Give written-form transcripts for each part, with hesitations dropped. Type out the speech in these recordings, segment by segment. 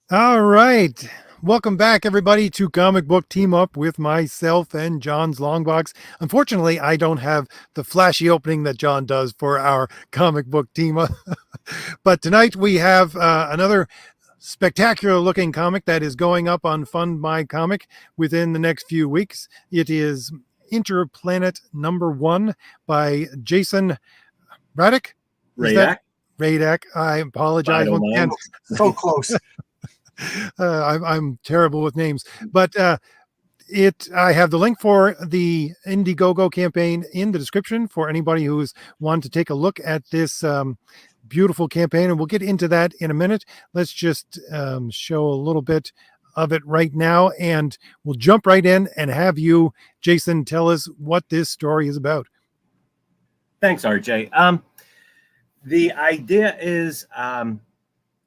All right. Welcome back, everybody, to Comic Book Team Up with myself and John's Longbox. Unfortunately, I don't have the flashy opening that John does for our comic book team up. But tonight we have another spectacular looking comic that is going up on Fund My Comic within the next few weeks. It is Interplanet #1 by Jason Radak. Is that Radak, Radak? I I apologize don't once again. mind. So close. I'm terrible with names, but it I have the link for the Indiegogo campaign in the description for anybody who's wanted to take a look at this beautiful campaign, and we'll get into that in a minute. Let's just show a little bit of it right now, and we'll jump right in and have you, Jason, tell us what this story is about. Thanks, RJ. The idea is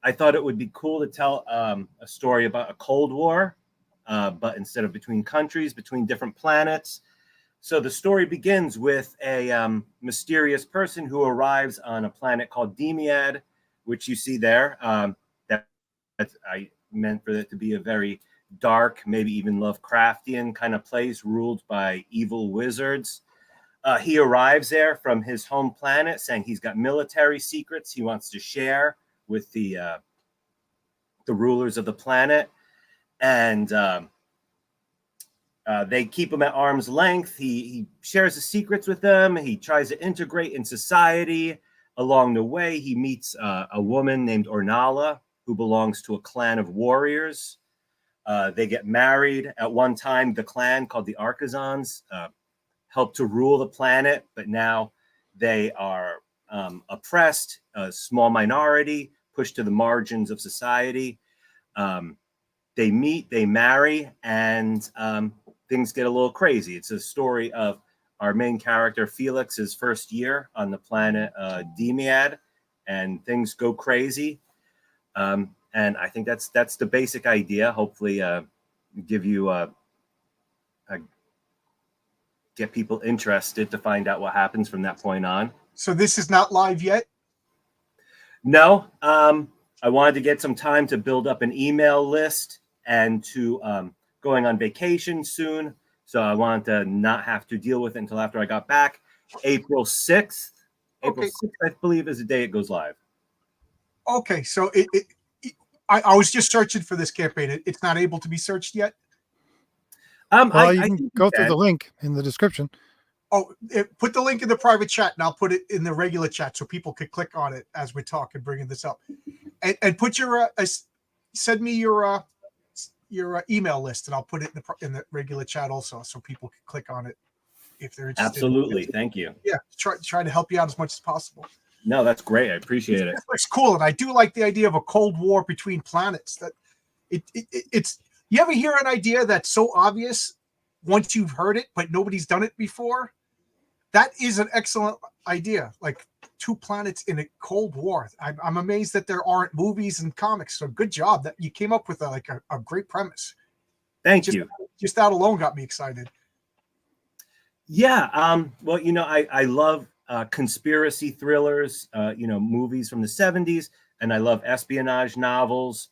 I thought it would be cool to tell a story about a Cold War, but instead of between countries, between different planets. So the story begins with a mysterious person who arrives on a planet called Demiad, which you see there. I meant for it to be a very dark, maybe even Lovecraftian kind of place ruled by evil wizards. He arrives there from his home planet saying he's got military secrets he wants to share with the rulers of the planet. And they keep him at arm's length. He shares the secrets with them. He tries to integrate in society. Along the way, he meets a woman named Ornala, who belongs to a clan of warriors. They get married. At one time, the clan called the Archazons helped to rule the planet, but now they are oppressed, a small minority, pushed to the margins of society. They meet, they marry, and things get a little crazy. It's a story of our main character, Felix's first year on the planet Demiad, and things go crazy. And I think that's the basic idea. Hopefully, give you get people interested to find out what happens from that point on. So this is not live yet? No, I wanted to get some time to build up an email list and to going on vacation soon. So I wanted to not have to deal with it until after I got back. April 6th. April 6th, I believe, is the day it goes live. Okay, so I was just searching for this campaign. It's not able to be searched yet? Well, you can go through the link in the description. Oh, put the link in the private chat, and I'll put it in the regular chat so people could click on it as we talk and bringing this up. And put your send me your email list, and I'll put it in the regular chat also, so people can click on it if they're interested. Absolutely, thank you. Yeah, try to help you out as much as possible. No, that's great. I appreciate it. It's cool, and I do like the idea of a Cold War between planets. That it's. You ever hear an idea that's so obvious once you've heard it, but nobody's done it before? That is an excellent idea. Like two planets in a Cold War. I'm amazed that there aren't movies and comics. So good job that you came up with a great premise. Thank you. Just that alone got me excited. Yeah. Well, I love conspiracy thrillers, movies from the 70s, and I love espionage novels.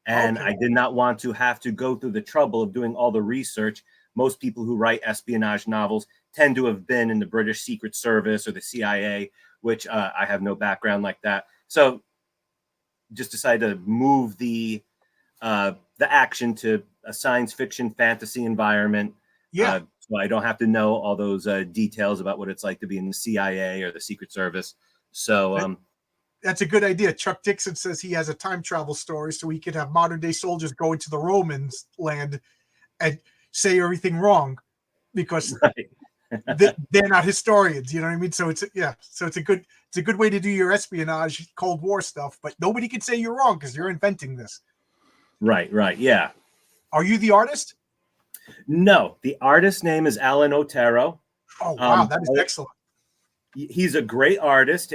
And I did not want to have to go through the trouble of doing all the research. Most people who write espionage novels tend to have been in the British Secret Service or the CIA, which I have no background like that. So just decided to move the action to a science fiction fantasy environment. Yeah. So I don't have to know all those details about what it's like to be in the CIA or the Secret Service. So that's a good idea. Chuck Dixon says he has a time travel story so he could have modern day soldiers go into the Romans land and say everything wrong because they're not historians. You know what I mean? So it's a good way to do your espionage Cold War stuff, but nobody can say you're wrong because you're inventing this. Right. Yeah. Are you the artist? No, the artist's name is Alan Otero. Oh, wow. That is excellent. He's a great artist.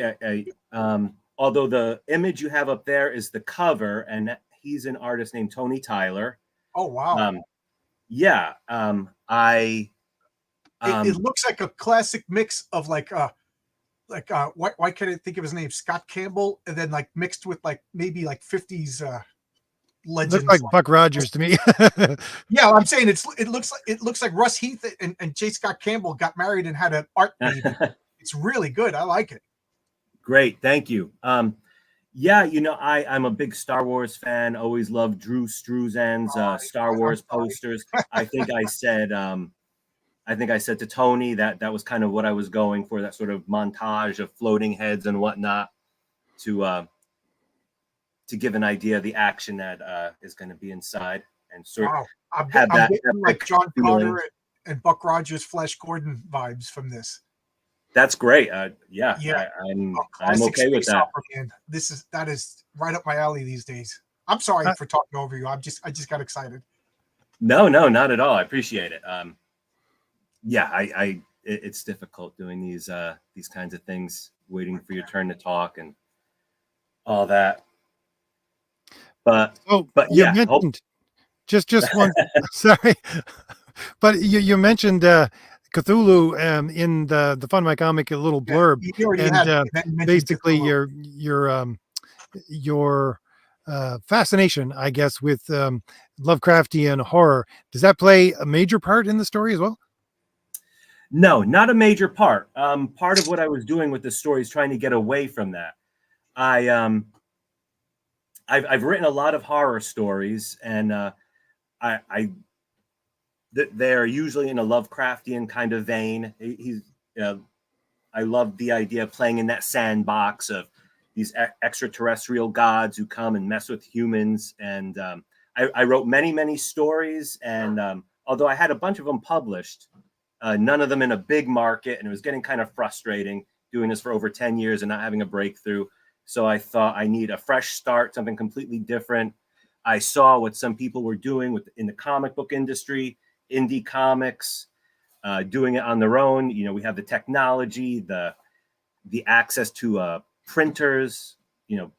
Although the image you have up there is the cover, and he's an artist named Tony Tyler. Oh, wow. Yeah. It looks like a classic mix of why can't I think of his name? Scott Campbell, and then like mixed with like maybe like 50s legends. Looked like Buck Rogers to me. Yeah, I'm saying it looks like Russ Heath and J. Scott Campbell got married and had an art baby. It's really good. I like it. Great, thank you. Yeah, I'm a big Star Wars fan. Always loved Drew Struzan's Star Wars posters. I think I said to Tony that was kind of what I was going for, that sort of montage of floating heads and whatnot to give an idea of the action that is going to be inside, and sort of I'm that getting like John feeling. Connor and Buck Rogers, Flash Gordon vibes from this. That's great. Yeah. I'm Classic okay with space that. opera, man. That is right up my alley these days. I'm sorry for talking over you. I just got excited. No, not at all. I appreciate it. It's difficult doing these kinds of things, waiting for your turn to talk and all that. But you mentioned just one. Sorry, but you mentioned Cthulhu in the Fun My Comic, a little blurb, and basically your fascination, I guess, with Lovecraftian horror. Does that play a major part in the story as well? No, not a major part. Part of what I was doing with the story is trying to get away from that. I've written a lot of horror stories, and they're usually in a Lovecraftian kind of vein. I love the idea of playing in that sandbox of these extraterrestrial gods who come and mess with humans. And I wrote many stories, and although I had a bunch of them published, none of them in a big market, and it was getting kind of frustrating doing this for over 10 years and not having a breakthrough. So I thought I need a fresh start, something completely different. I saw what some people were doing in the comic book industry, indie comics, doing it on their own. We have the technology, the access to printers,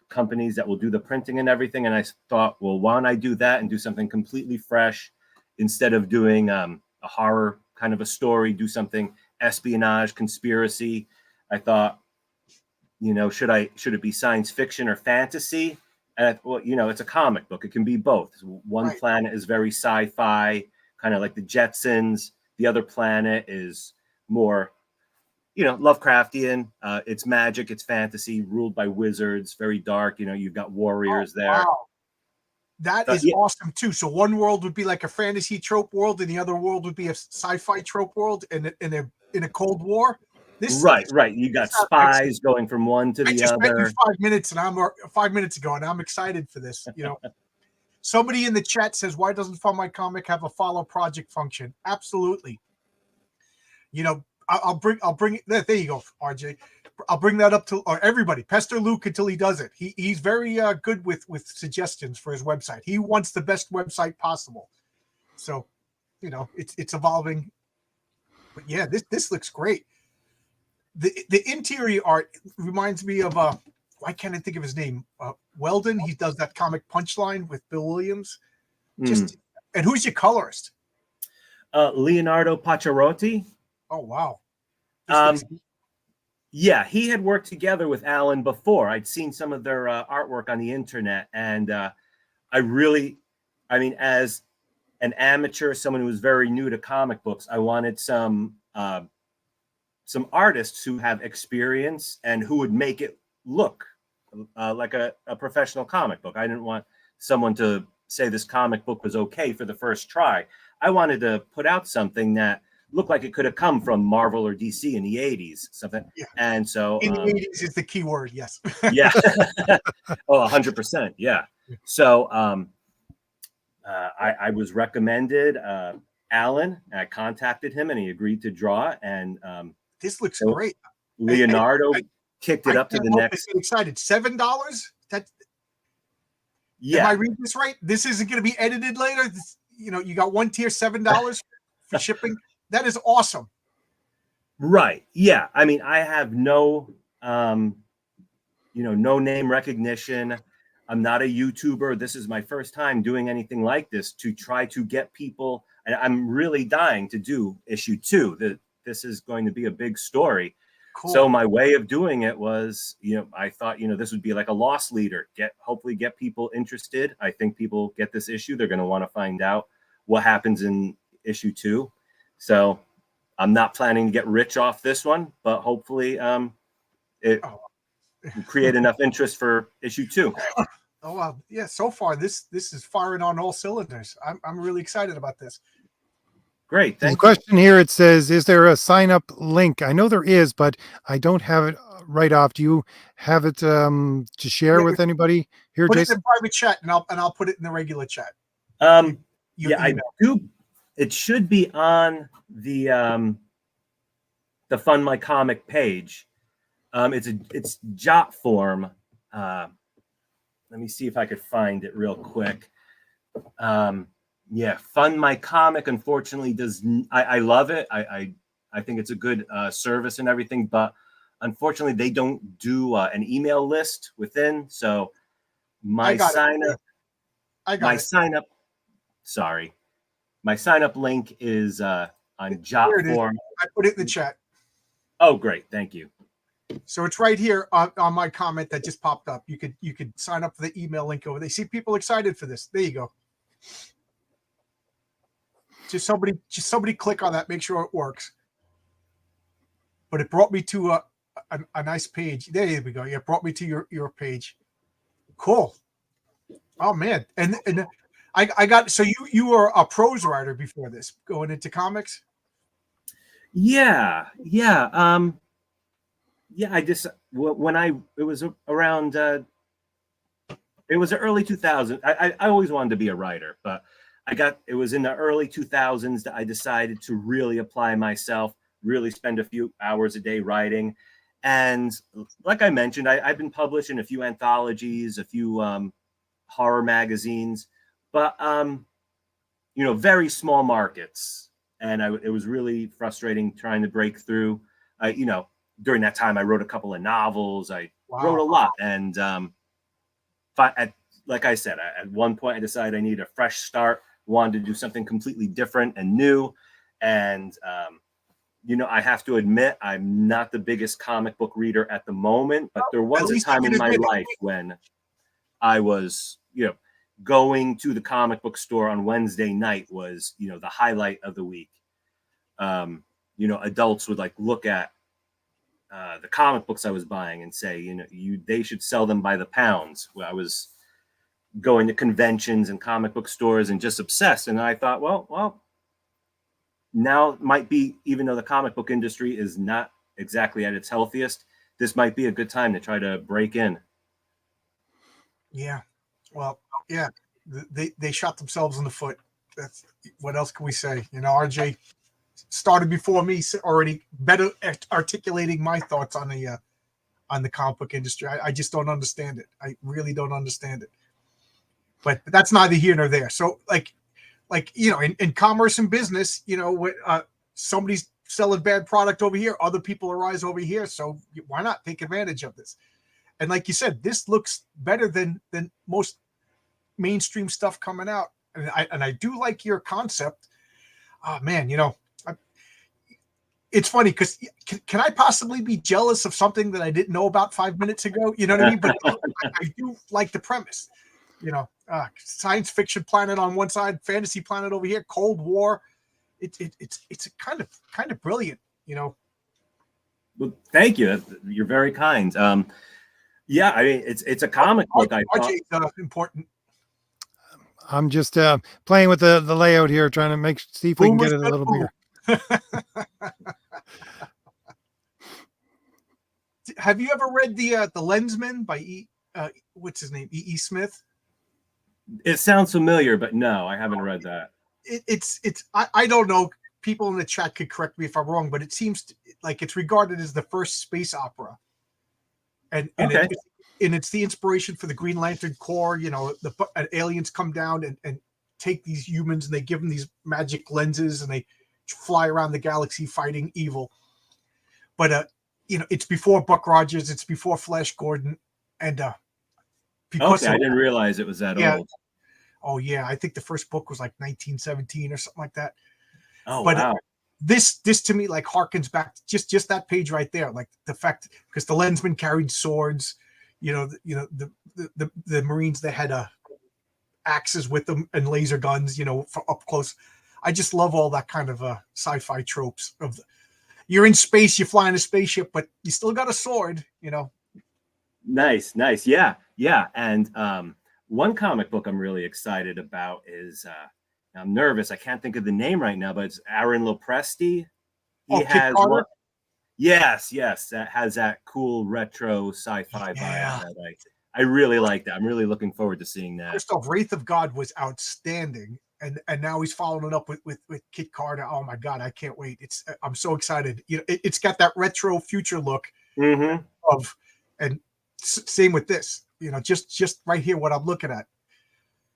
companies that will do the printing and everything. And I thought, well, why don't I do that and do something completely fresh instead of doing a horror kind of a story, do something espionage, conspiracy. I thought, should it be science fiction or fantasy? And it's a comic book. It can be both. One planet is very sci-fi, kind of like the Jetsons. The other planet is more, Lovecraftian. It's magic, it's fantasy, ruled by wizards, very dark. You've got warriors there. Wow. That is awesome too. So one world would be like a fantasy trope world, and the other world would be a sci-fi trope world, and they're in a Cold War. Right. You got spies going from one to the other. Met you 5 minutes, and 5 minutes ago, and I'm excited for this. Somebody in the chat says, "Why doesn't Fun My Comic have a follow project function?" Absolutely. I'll bring it. There you go, RJ. I'll bring that up to everybody. Pester Luke until he does it. He's very good with suggestions for his website. He wants the best website possible. So, it's evolving. But yeah, this looks great. The interior art reminds me of why can't I think of his name? Weldon. He does that comic Punchline with Bill Williams. And who's your colorist? Leonardo Pacioretty. Oh wow. Yeah, he had worked together with Alan before. I'd seen some of their artwork on the internet, and as an amateur, someone who was very new to comic books, I wanted some artists who have experience and who would make it look like a professional comic book. I didn't want someone to say this comic book was okay for the first try. I wanted to put out something that looked like it could have come from Marvel or DC in the 80s, something. Yeah. And so in the 80s is the key word. Yes. Yeah. 100%. Yeah. So I was recommended Alan, and I contacted him, and he agreed to draw. And this looks great. Leonardo kicked it up to the next. Excited. $7. Am I reading this right? This isn't going to be edited later. You got one tier, $7 for shipping. That is awesome. Right. Yeah. I have no name recognition. I'm not a YouTuber. This is my first time doing anything like this to try to get people. And I'm really dying to do issue 2. This is going to be a big story. Cool. So my way of doing it was, I thought, this would be like a loss leader, hopefully get people interested. I think people get this issue, they're going to want to find out what happens in issue 2. So I'm not planning to get rich off this one, but hopefully it create enough interest for issue 2. Oh wow, yeah. So far, this is firing on all cylinders. I'm really excited about this. Great, There's a thank you. question here. It says, "Is there a sign up link?" I know there is, but I don't have it right off. Do you have it to share with anybody here, Put Jason? it in the private chat, and I'll put it in the regular chat. Yeah, I do. It should be on the Fund My Comic page. It's jot form. Let me see if I could find it real quick. Yeah, Fund My Comic unfortunately does. I love it. I think it's a good service and everything, but unfortunately they don't do an email list within. So my sign up. Sorry, my sign up link is on jot form. I put it in the chat. Oh, great, thank you. So it's right here on my comment that just popped up. You could sign up for the email link over there. See people excited for this. There you go. Just somebody click on that. Make sure it works. But it brought me to a nice page. There we go. Yeah, it brought me to your page. Cool. Oh man, and I got, so you were a prose writer before this, going into comics. Yeah. I just when it was around it was the early 2000s. I always wanted to be a writer, but it was in the early 2000s that I decided to really apply myself, really spend a few hours a day writing. And like I mentioned, I've been published in a few anthologies, a few horror magazines, but very small markets. And it was really frustrating trying to break through. During that time, I wrote a couple of novels. I wrote a lot. And like I said, at one point I decided I needed a fresh start, wanted to do something completely different and new. And, I have to admit, I'm not the biggest comic book reader at the moment, but there was a time in my life when I was, going to the comic book store on Wednesday night was, the highlight of the week. Adults would look at the comic books I was buying and say, they should sell them by the pounds. I was going to conventions and comic book stores and just obsessed. And I thought, well, now might be, even though the comic book industry is not exactly at its healthiest, this might be a good time to try to break in. Yeah. Well, yeah, they shot themselves in the foot. That's what else can we say? RJ started before me, already better articulating my thoughts on the comic book industry. I just don't understand it. I really don't understand it. But that's neither here nor there. So in commerce and business, somebody's selling bad product over here, other people arise over here. So why not take advantage of this? And like you said, this looks better than most mainstream stuff coming out. And I do like your concept. Oh man, it's funny because can I possibly be jealous of something that I didn't know about 5 minutes ago? You know what I mean? But I do like the premise. Science fiction planet on one side, fantasy planet over here, Cold War. It's kind of brilliant. Well, thank you. You're very kind. Yeah, I mean it's a comic book. Important. I'm just playing with the layout here, trying to see if we can get it a little bigger. Have you ever read the Lensman by what's his name? E. Smith? It sounds familiar, but no, I haven't read that. I don't know. People in the chat could correct me if I'm wrong, but it seems like it's regarded as the first space opera, and it's the inspiration for the Green Lantern Corps. The aliens come down and take these humans, and they give them these magic lenses, and they fly around the galaxy fighting evil. But it's before Buck Rogers, it's before Flash Gordon, and because I didn't realize it was that old. Oh yeah, I think the first book was like 1917 or something like that. Oh, wow. this to me like harkens back to just that page right there, like the fact because the Lensmen carried swords, the Marines, they had axes with them and laser guns, for up close. I just love all that kind of sci-fi tropes of you're in space, you fly in a spaceship, but you still got a sword, Nice. Yeah. And one comic book I'm really excited about is I'm nervous. I can't think of the name right now, but it's Aaron Lopresti. He has one. Yes, that has that cool retro sci-fi vibe that I really like that. I'm really looking forward to seeing that. First off, Wraith of God was outstanding, and now he's following it up with Kit Carter. Oh my God, I can't wait! I'm so excited. It's got that retro future look of, and same with this. Just right here, what I'm looking at.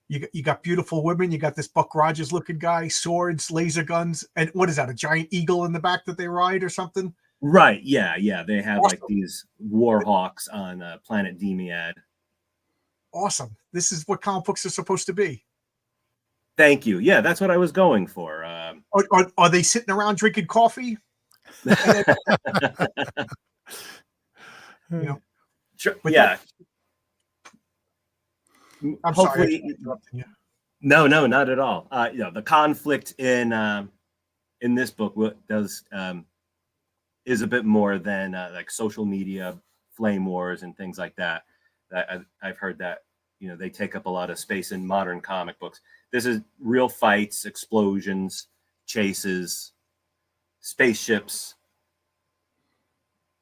You got beautiful women. You got this Buck Rogers looking guy, swords, laser guns, and what is that? A giant eagle in the back that they ride or something? Right. Yeah. They have awesome. Like these war hawks on Planet Demiad. Awesome. This is what comic books are supposed to be. Thank you. Yeah, that's what I was going for. Are they sitting around drinking coffee? Yeah. I'm hopefully, sorry. No, not at all. The conflict in this book does is a bit more than like social media flame wars and things like that. I've heard that they take up a lot of space in modern comic books. This is real fights, explosions, chases, spaceships.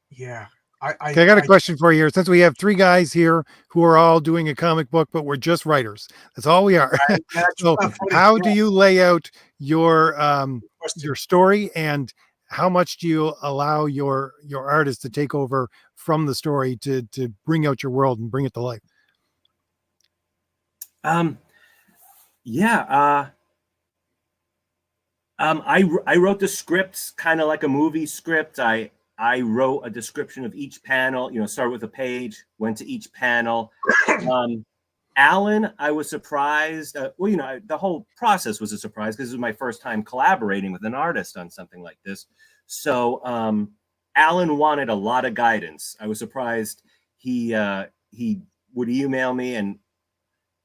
Yeah. I got a question for you here. Since we have three guys here who are all doing a comic book, but we're just writers. That's all we are. So how do you lay out your story, and how much do you allow your artist to take over from the story to bring out your world and bring it to life? I wrote the scripts kind of like a movie script. I wrote a description of each panel, started with a page, went to each panel. Alan, I was surprised. The whole process was a surprise because it was my first time collaborating with an artist on something like this. So Alan wanted a lot of guidance. I was surprised he would email me and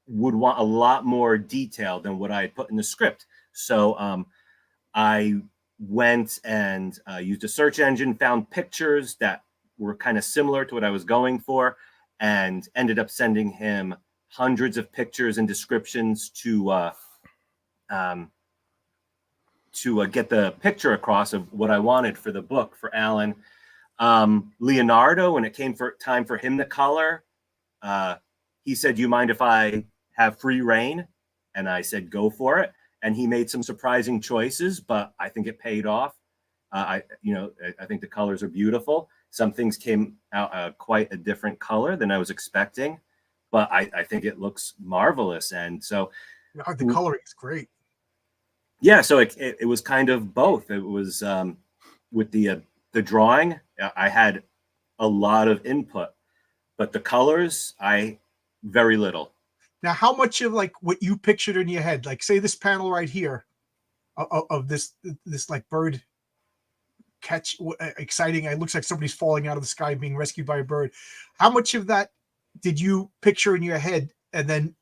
would want a lot more detail than what I had put in the script. So I went and used a search engine, found pictures that were kind of similar to what I was going for, and ended up sending him hundreds of pictures and descriptions to get the picture across of what I wanted for the book for Alan. Leonardo, when it came for time for him to color, he said, "Do you mind if I have free reign?" And I said, "Go for it." And he made some surprising choices, but I think it paid off. I think the colors are beautiful. Some things came out quite a different color than I was expecting, but I think it looks marvelous. And so the coloring is great. Yeah, so it was kind of both. It was with the drawing, I had a lot of input, but the colors, very little. Now, how much of like what you pictured in your head, like say this panel right here of this like bird catch, exciting. It looks like somebody's falling out of the sky being rescued by a bird. How much of that did you picture in your head, and then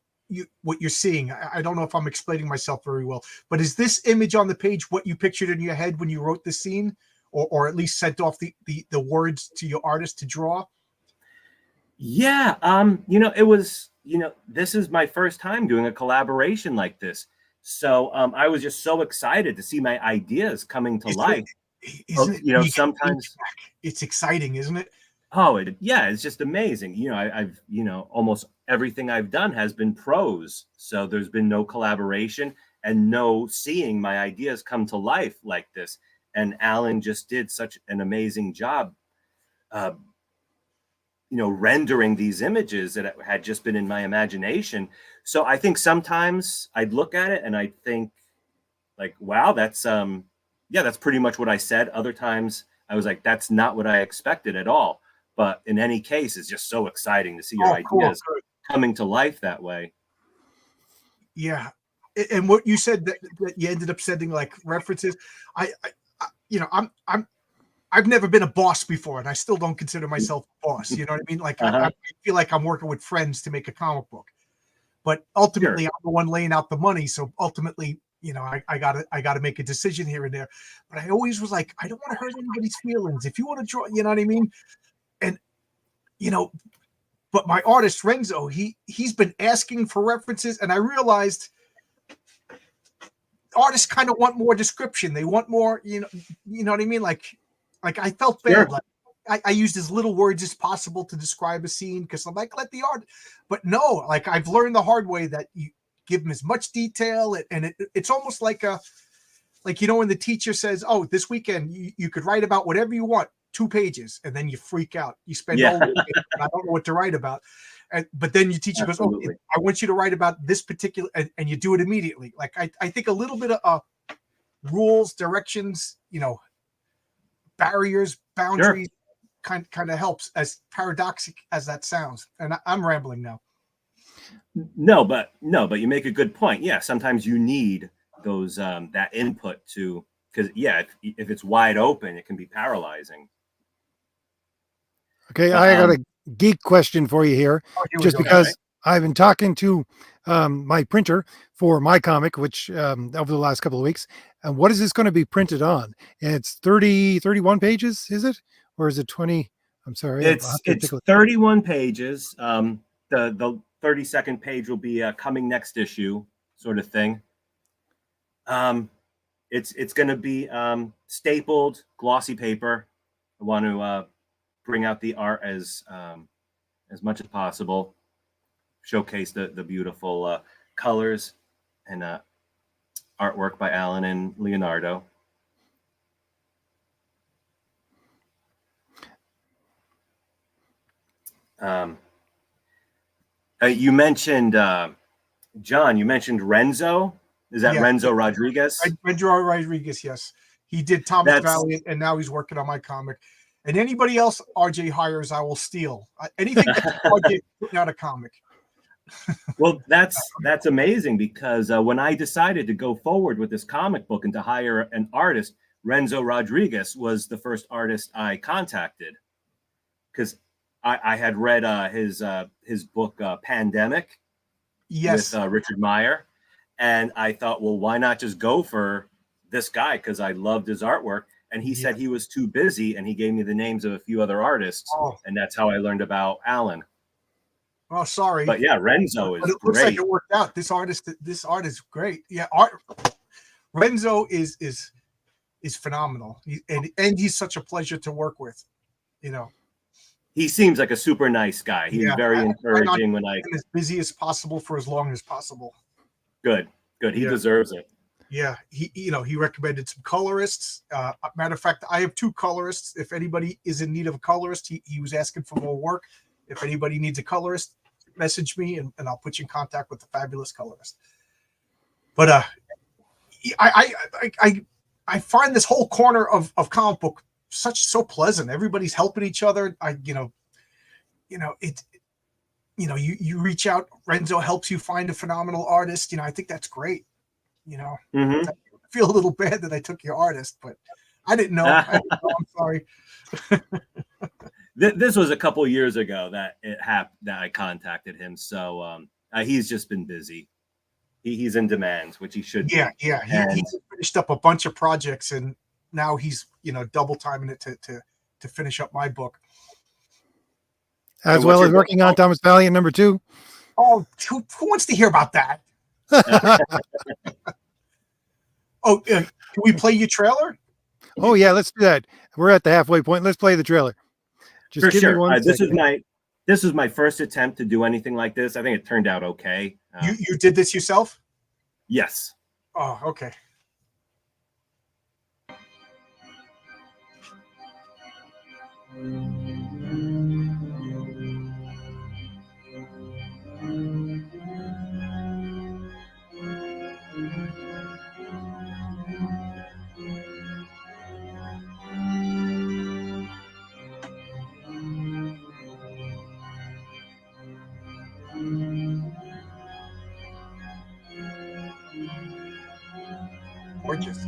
what you're seeing? I don't know if I'm explaining myself very well, but is this image on the page what you pictured in your head when you wrote the scene, or at least sent off the words to your artist to draw? Yeah, it was. This is my first time doing a collaboration like this. So I was just so excited to see my ideas coming to life. Sometimes it's exciting, isn't it? Oh, it's just amazing. I've almost everything I've done has been prose. So there's been no collaboration and no seeing my ideas come to life like this. And Alan just did such an amazing job rendering these images that had just been in my imagination. So I think sometimes I'd look at it and I'd think like, wow, that's pretty much what I said. Other times I was like, that's not what I expected at all. But in any case, it's just so exciting to see your ideas coming to life that way. Yeah. And what you said that you ended up sending like references, I've never been a boss before, and I still don't consider myself a boss. You know what I mean? Like I feel like I'm working with friends to make a comic book, but ultimately I'm the one laying out the money. So ultimately, I gotta make a decision here and there. But I always was like, I don't want to hurt anybody's feelings. If you want to draw, you know what I mean? And but my artist Renzo, he's been asking for references, and I realized artists kind of want more description. They want more, you know what I mean? Like I felt bad. Sure. Like I used as little words as possible to describe a scene because I'm like, let the art. But no, like I've learned the hard way that you give them as much detail, and it's almost like when the teacher says, "Oh, this weekend you could write about whatever you want, 2 pages," and then you freak out. You spend all weekend, and I don't know what to write about. But then your teacher goes, "Oh, I want you to write about this particular," and you do it immediately. Like I think a little bit of rules, directions, barriers, boundaries, kind of helps. As paradoxic as that sounds, and I'm rambling now. No, but you make a good point. Yeah, sometimes you need those that input to, because if it's wide open, it can be paralyzing. Okay, I got a geek question for you here, just because I've been talking to my printer for my comic, which over the last couple of weeks. And what is this going to be printed on? And it's 31 pages, is it? Or is it 20? I'm sorry. It's 31 pages. The 32nd page will be a coming next issue sort of thing. It's going to be stapled glossy paper. I want to bring out the art as much as possible, showcase the beautiful colors and artwork by Alan and Leonardo. You mentioned John. You mentioned Renzo. Is that Renzo Rodriguez? Renzo Rodriguez, yes. He did Thomas Valiant, and now he's working on my comic. And anybody else RJ hires, I will steal. Anything that RJ putting out a comic. Well, that's amazing, because when I decided to go forward with this comic book and to hire an artist, Renzo Rodriguez was the first artist I contacted, because I had read his book Pandemic, with Richard Meyer, and I thought, well, why not just go for this guy, because I loved his artwork. And he said he was too busy, and he gave me the names of a few other artists, and that's how I learned about Alan. Oh, sorry. But yeah, Renzo is but it great. Looks like it worked out. This art is great. Yeah, Renzo is phenomenal, and he's such a pleasure to work with. He seems like a super nice guy. He's very encouraging. When as busy as possible for as long as possible. Good. He deserves it. Yeah, he recommended some colorists. Matter of fact, I have 2 colorists. If anybody is in need of a colorist, he was asking for more work. If anybody needs a colorist, message me, and I'll put you in contact with the fabulous colorist. But I find this whole corner of comic book so pleasant. Everybody's helping each other. You reach out. Renzo helps you find a phenomenal artist. I think that's great. I feel a little bad that I took your artist, but I didn't know. I'm sorry. This was a couple years ago that it happened, that I contacted him. So he's just been busy. He's in demand, which he should. Yeah. He finished up a bunch of projects, and now he's double timing it to finish up my book. As well as working on Thomas Valiant #2. Oh, who wants to hear about that? Can we play your trailer? Oh yeah, let's do that. We're at the halfway point. Let's play the trailer. Just for sure. This is my first attempt to do anything like this. I think it turned out okay. You did this yourself? Yes. Oh, okay. Gorgeous.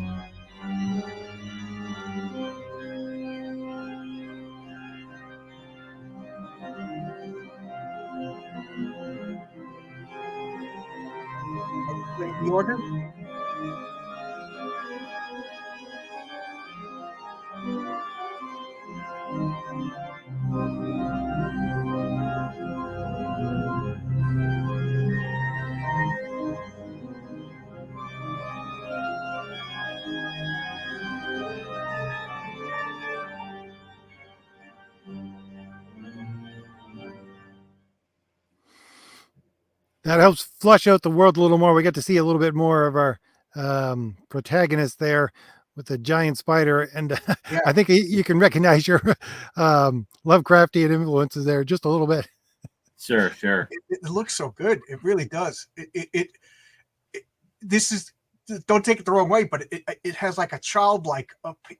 in the order. That helps flush out the world a little more. We get to see a little bit more of our protagonist there with the giant spider, and Yeah. I think you can recognize your Lovecraftian influences there just a little bit. Sure, sure. It looks so good. It really does. This is, don't take it the wrong way, but it has like a childlike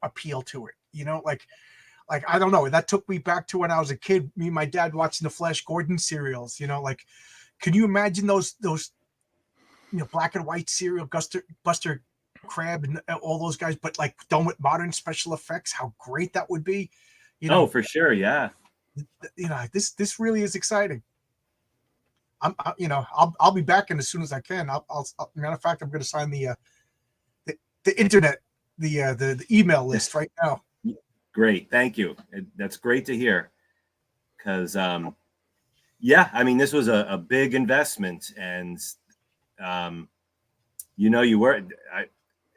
appeal to it. You know, like I don't know. That took me back to when I was a kid. Me and my dad watching the Flash Gordon serials. You know, like, can you imagine those black and white serial, Buster Crab and all those guys, but like done with modern special effects? How great that would be. You know, For sure, yeah. You know, this really is exciting. I'll be back in as soon as I can. I'll matter of fact, I'm going to sign the internet, the email list right now. Great, thank you. That's great to hear. Because yeah, I mean, this was a big investment, and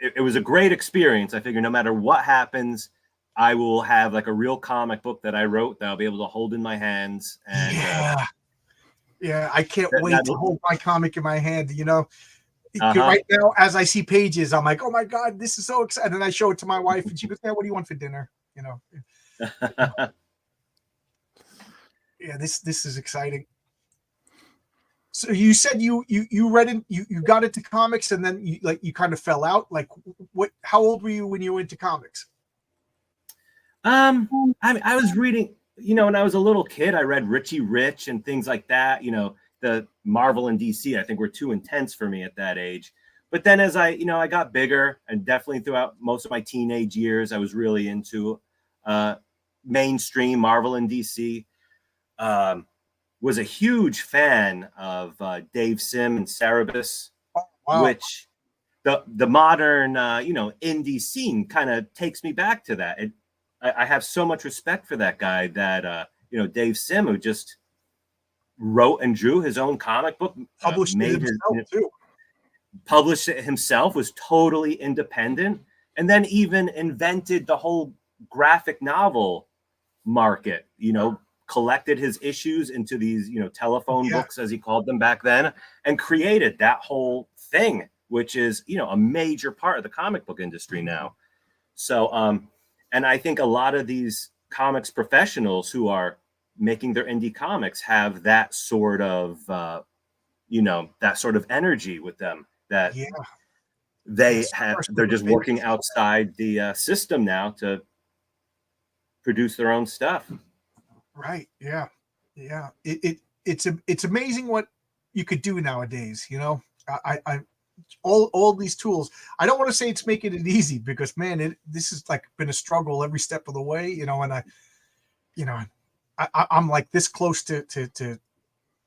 it was a great experience. I figure no matter what happens, I will have like a real comic book that I wrote that I'll be able to hold in my hands. And yeah, I can't wait to hold my comic in my hand. You know, right now, as I see pages, I'm like, oh my God, this is so exciting. And I show it to my wife, and she goes, yeah, what do you want for dinner? You know. Yeah, this is exciting. So you said you read it, you got into comics, and then you kind of fell out. Like, how old were you when you were into comics? I mean, I was reading, when I was a little kid, I read Richie Rich and things like that. The Marvel and DC, I think, were too intense for me at that age. But then as I got bigger, and definitely throughout most of my teenage years, I was really into mainstream Marvel and DC. Was a huge fan of Dave Sim and Cerebus, which the modern indie scene kind of takes me back to that. I have so much respect for that guy that Dave Sim, who just wrote and drew his own comic book, published it himself, was totally independent, and then even invented the whole graphic novel market. Collected his issues into these telephone books, as he called them back then, and created that whole thing, which is a major part of the comic book industry now. So and I think a lot of these comics professionals who are making their indie comics have that sort of energy with them, that they're just working outside the system now to produce their own stuff. Right. Yeah. Yeah. It's amazing what you could do nowadays. I all these tools. I don't want to say it's making it easy, because man, this has like been a struggle every step of the way. And I'm like this close to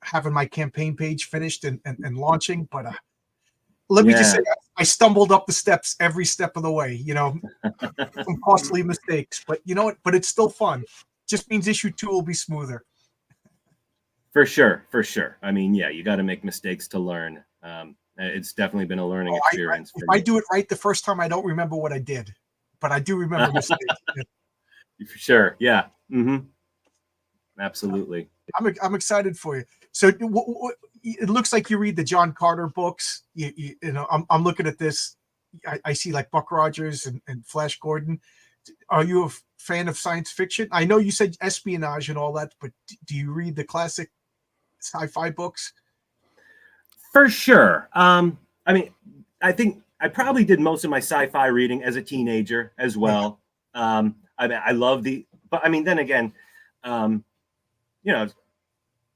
having my campaign page finished and launching, but let me just say, I stumbled up the steps every step of the way. Some costly mistakes, but you know what? But it's still fun. Just means issue 2 will be smoother. For sure. I mean, yeah, you got to make mistakes to learn. It's definitely been a learning experience. If I do it right the first time, I don't remember what I did, but I do remember mistakes. For sure. Yeah. Mm-hmm. Absolutely. I'm excited for you. So it looks like you read the John Carter books. I'm looking at this. I see like Buck Rogers and Flash Gordon. Are you a fan of science fiction? I know you said espionage and all that, but do you read the classic sci-fi books? For sure. I mean, I think I probably did most of my sci-fi reading as a teenager as well. I love but I mean, then again,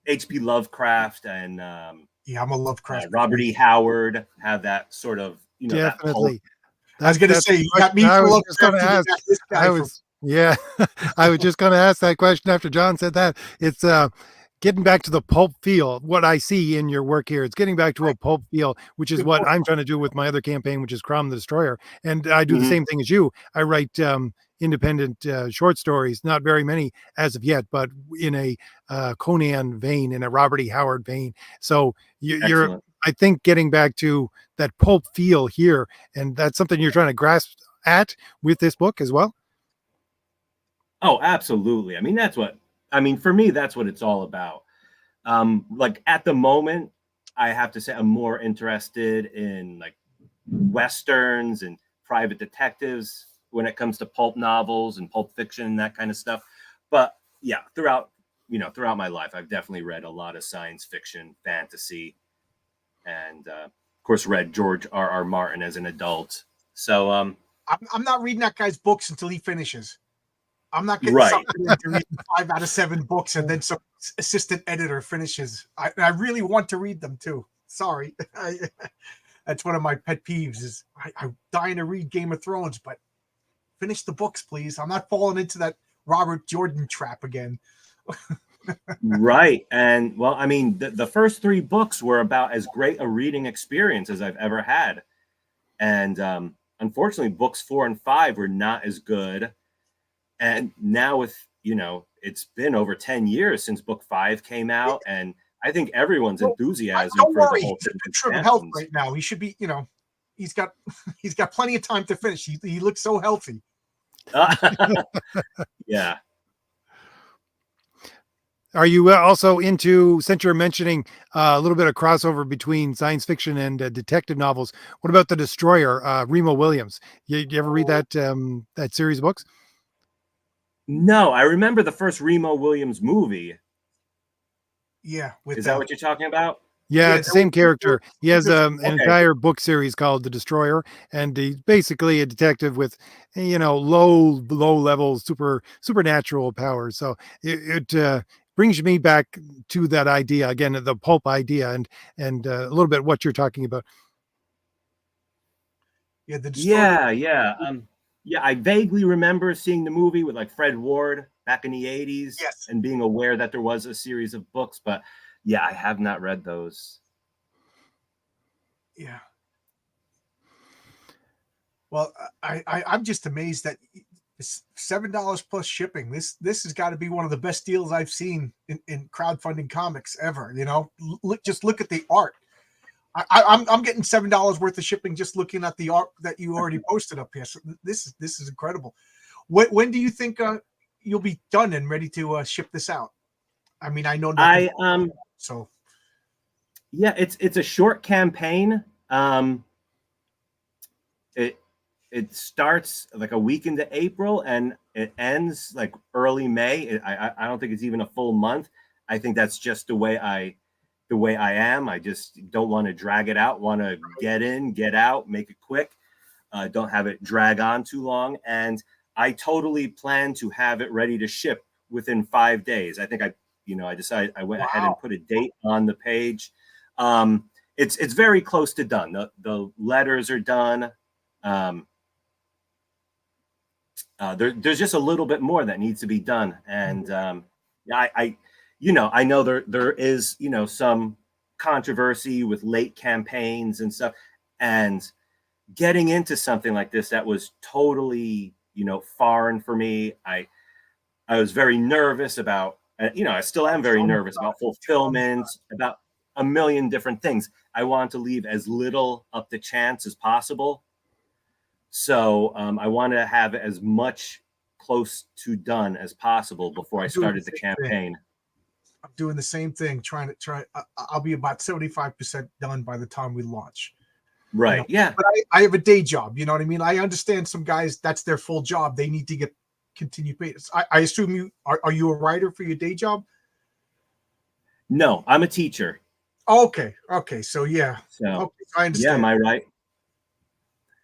H.P. Lovecraft and I'm a Lovecraft. Robert E. Howard have that sort of definitely. I was going to say, you got me for Lovecraft. I was just going to ask that question after John said that. It's getting back to the pulp feel. What I see in your work here, it's getting back to a pulp feel, which is Good what point. I'm trying to do with my other campaign, which is Crom the Destroyer. And I do the Mhm. same thing as you. I write independent short stories, not very many as of yet, but in a Conan vein, in a Robert E. Howard vein. So you're, Excellent. I think, getting back to that pulp feel here, and that's something you're trying to grasp at with this book as well. Oh, absolutely. I mean, for me, that's what it's all about. Like at the moment, I have to say I'm more interested in like westerns and private detectives when it comes to pulp novels and pulp fiction and that kind of stuff. But yeah, throughout my life, I've definitely read a lot of science fiction, fantasy, and of course read George R. Martin as an adult. So I'm not reading that guy's books until he finishes. I'm not getting right. sucked into reading 5 out of 7 books and then some assistant editor finishes. I really want to read them too. Sorry. That's one of my pet peeves is I'm dying to read Game of Thrones, but finish the books, please. I'm not falling into that Robert Jordan trap again. Right. And well, I mean, the first 3 books were about as great a reading experience as I've ever had. And unfortunately, books 4 and 5 were not as good. And now it's been over 10 years since book 5 came out. And I think everyone's enthusiasm Don't for the worry, whole he's in thing good has trim of health dampened. right now. He should be, he's got he's got plenty of time to finish. He looks so healthy. Yeah. Are you also into, since you're mentioning a little bit of crossover between science fiction and detective novels, what about The Destroyer, Remo Williams? You ever read that series of books? No, I remember the first Remo Williams movie. Yeah, with Is that what you're talking about? Yeah, yeah, it's the same character. He has an Okay. entire book series called The Destroyer, and he's basically a detective with, low level supernatural powers. So it brings me back to that idea again, the pulp idea, and a little bit what you're talking about. yeah, the destroyer. Yeah, I vaguely remember seeing the movie with like Fred Ward back in the 80s Yes. and being aware that there was a series of books, but yeah, I have not read those. Yeah. Well, I'm just amazed that it's $7 plus shipping. This has got to be one of the best deals I've seen in crowdfunding comics ever. Just look at the art. I'm getting $7 worth of shipping just looking at the art that you already posted up here. So this is incredible. When do you think you'll be done and ready to ship this out? I mean, I know nothing. So Yeah, it's a short campaign. It it starts like a week into April and it ends like early May. I don't think it's even a full month. I think that's just the way I am. I just don't want to drag it out. Want to get in, get out, make it quick. Don't have it drag on too long. And I totally plan to have it ready to ship within 5 days. I think I decided I went ahead and put a date on the page. It's very close to done. The letters are done. There's just a little bit more that needs to be done, and I know there is some controversy with late campaigns and stuff, and getting into something like this that was totally foreign for me. I was very nervous about, I still am very nervous about fulfillment, about a million different things. I want to leave as little up to chance as possible. So I want to have as much close to done as possible before I started the campaign. I'm doing the same thing. I'll be about 75% done by the time we launch. Right. Yeah. But I have a day job. You know what I mean? I understand some guys, that's their full job. They need to get continued pay. I assume you are you a writer for your day job? No, I'm a teacher. Okay. So yeah. So Okay, so I yeah, understand. am I right?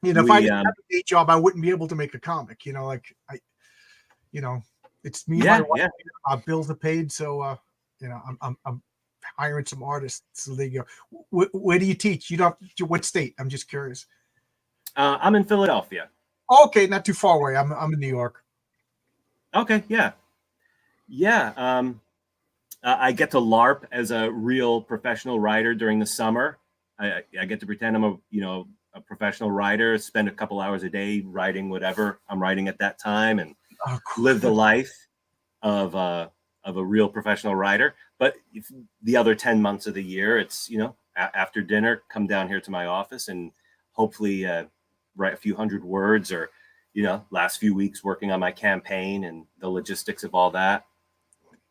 If I didn't have a day job, I wouldn't be able to make a comic. It's me and my wife. Bills are paid, so I'm hiring some artists. So they go. Where do you teach? You don't. What state? I'm just curious. I'm in Philadelphia. Okay, not too far away. I'm in New York. Okay, yeah. I get to LARP as a real professional writer during the summer. I get to pretend I'm a professional writer, spend a couple hours a day writing whatever I'm writing at that time, and live the life of a real professional writer. But the other 10 months of the year, it's, after dinner, come down here to my office and hopefully write a few hundred words, or, last few weeks working on my campaign and the logistics of all that.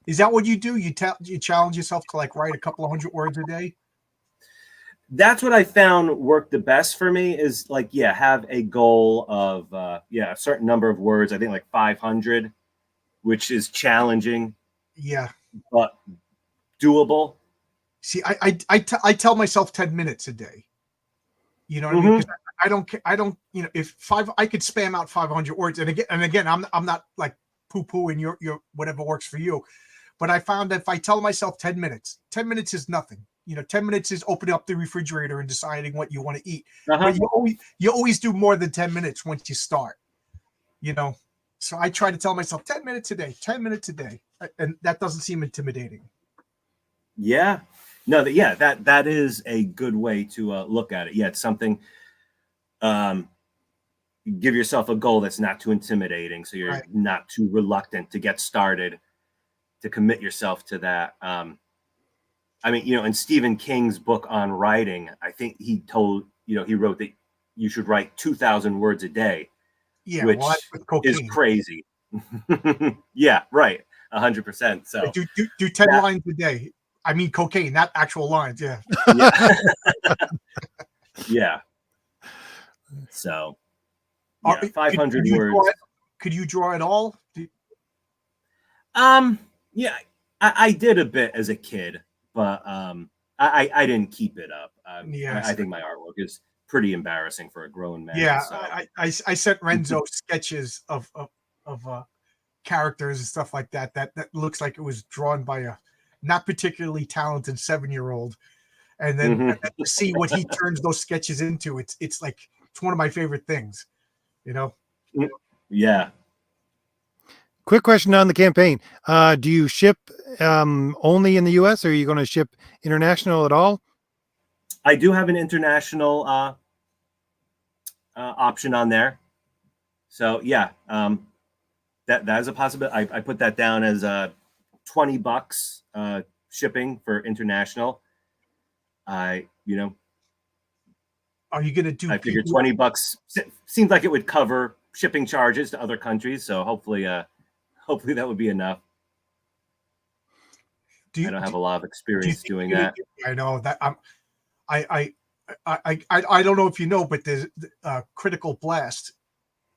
Is that what you do? You challenge yourself to like write a couple of hundred words a day? That's what I found worked the best for me, is like, have a goal of, a certain number of words. I think like 500, which is challenging. Yeah. But doable. See, I tell myself 10 minutes a day. You know what I mean? 'Cause I don't, I could spam out 500 words. And again, I'm not like poo-pooing your whatever works for you. But I found that if I tell myself 10 minutes is nothing. 10 minutes is opening up the refrigerator and deciding what you want to eat. But you always do more than 10 minutes once you start, So I try to tell myself 10 minutes a day, 10 minutes a day. And that doesn't seem intimidating. Yeah. No, that is a good way to look at it. Yeah, it's something, give yourself a goal that's not too intimidating, so you're not too reluctant to get started, to commit yourself to that. In Stephen King's book on writing, I think he wrote that you should write 2,000 words a day, which is crazy. Yeah, right. 100%. So do 10 lines a day. I mean, cocaine, not actual lines. Yeah. Yeah. So 500 words. Could you draw at all? Yeah, I did a bit as a kid, but I didn't keep it up. I think my artwork is pretty embarrassing for a grown man. Yeah, so. I sent Renzo sketches of characters and stuff like that. That looks like it was drawn by a not particularly talented 7-year-old, and then to see what he turns those sketches into, it's one of my favorite things, Yeah. Quick question on the campaign. Do you ship only in the US, or are you going to ship international at all? I do have an international option on there. So that is a possibility. I put that down as $20 shipping for international. Are you going to do? I figured $20 seems like it would cover shipping charges to other countries. So hopefully that would be enough. I don't have a lot of experience doing that. I know that I don't know if you know, but there's Critical Blast.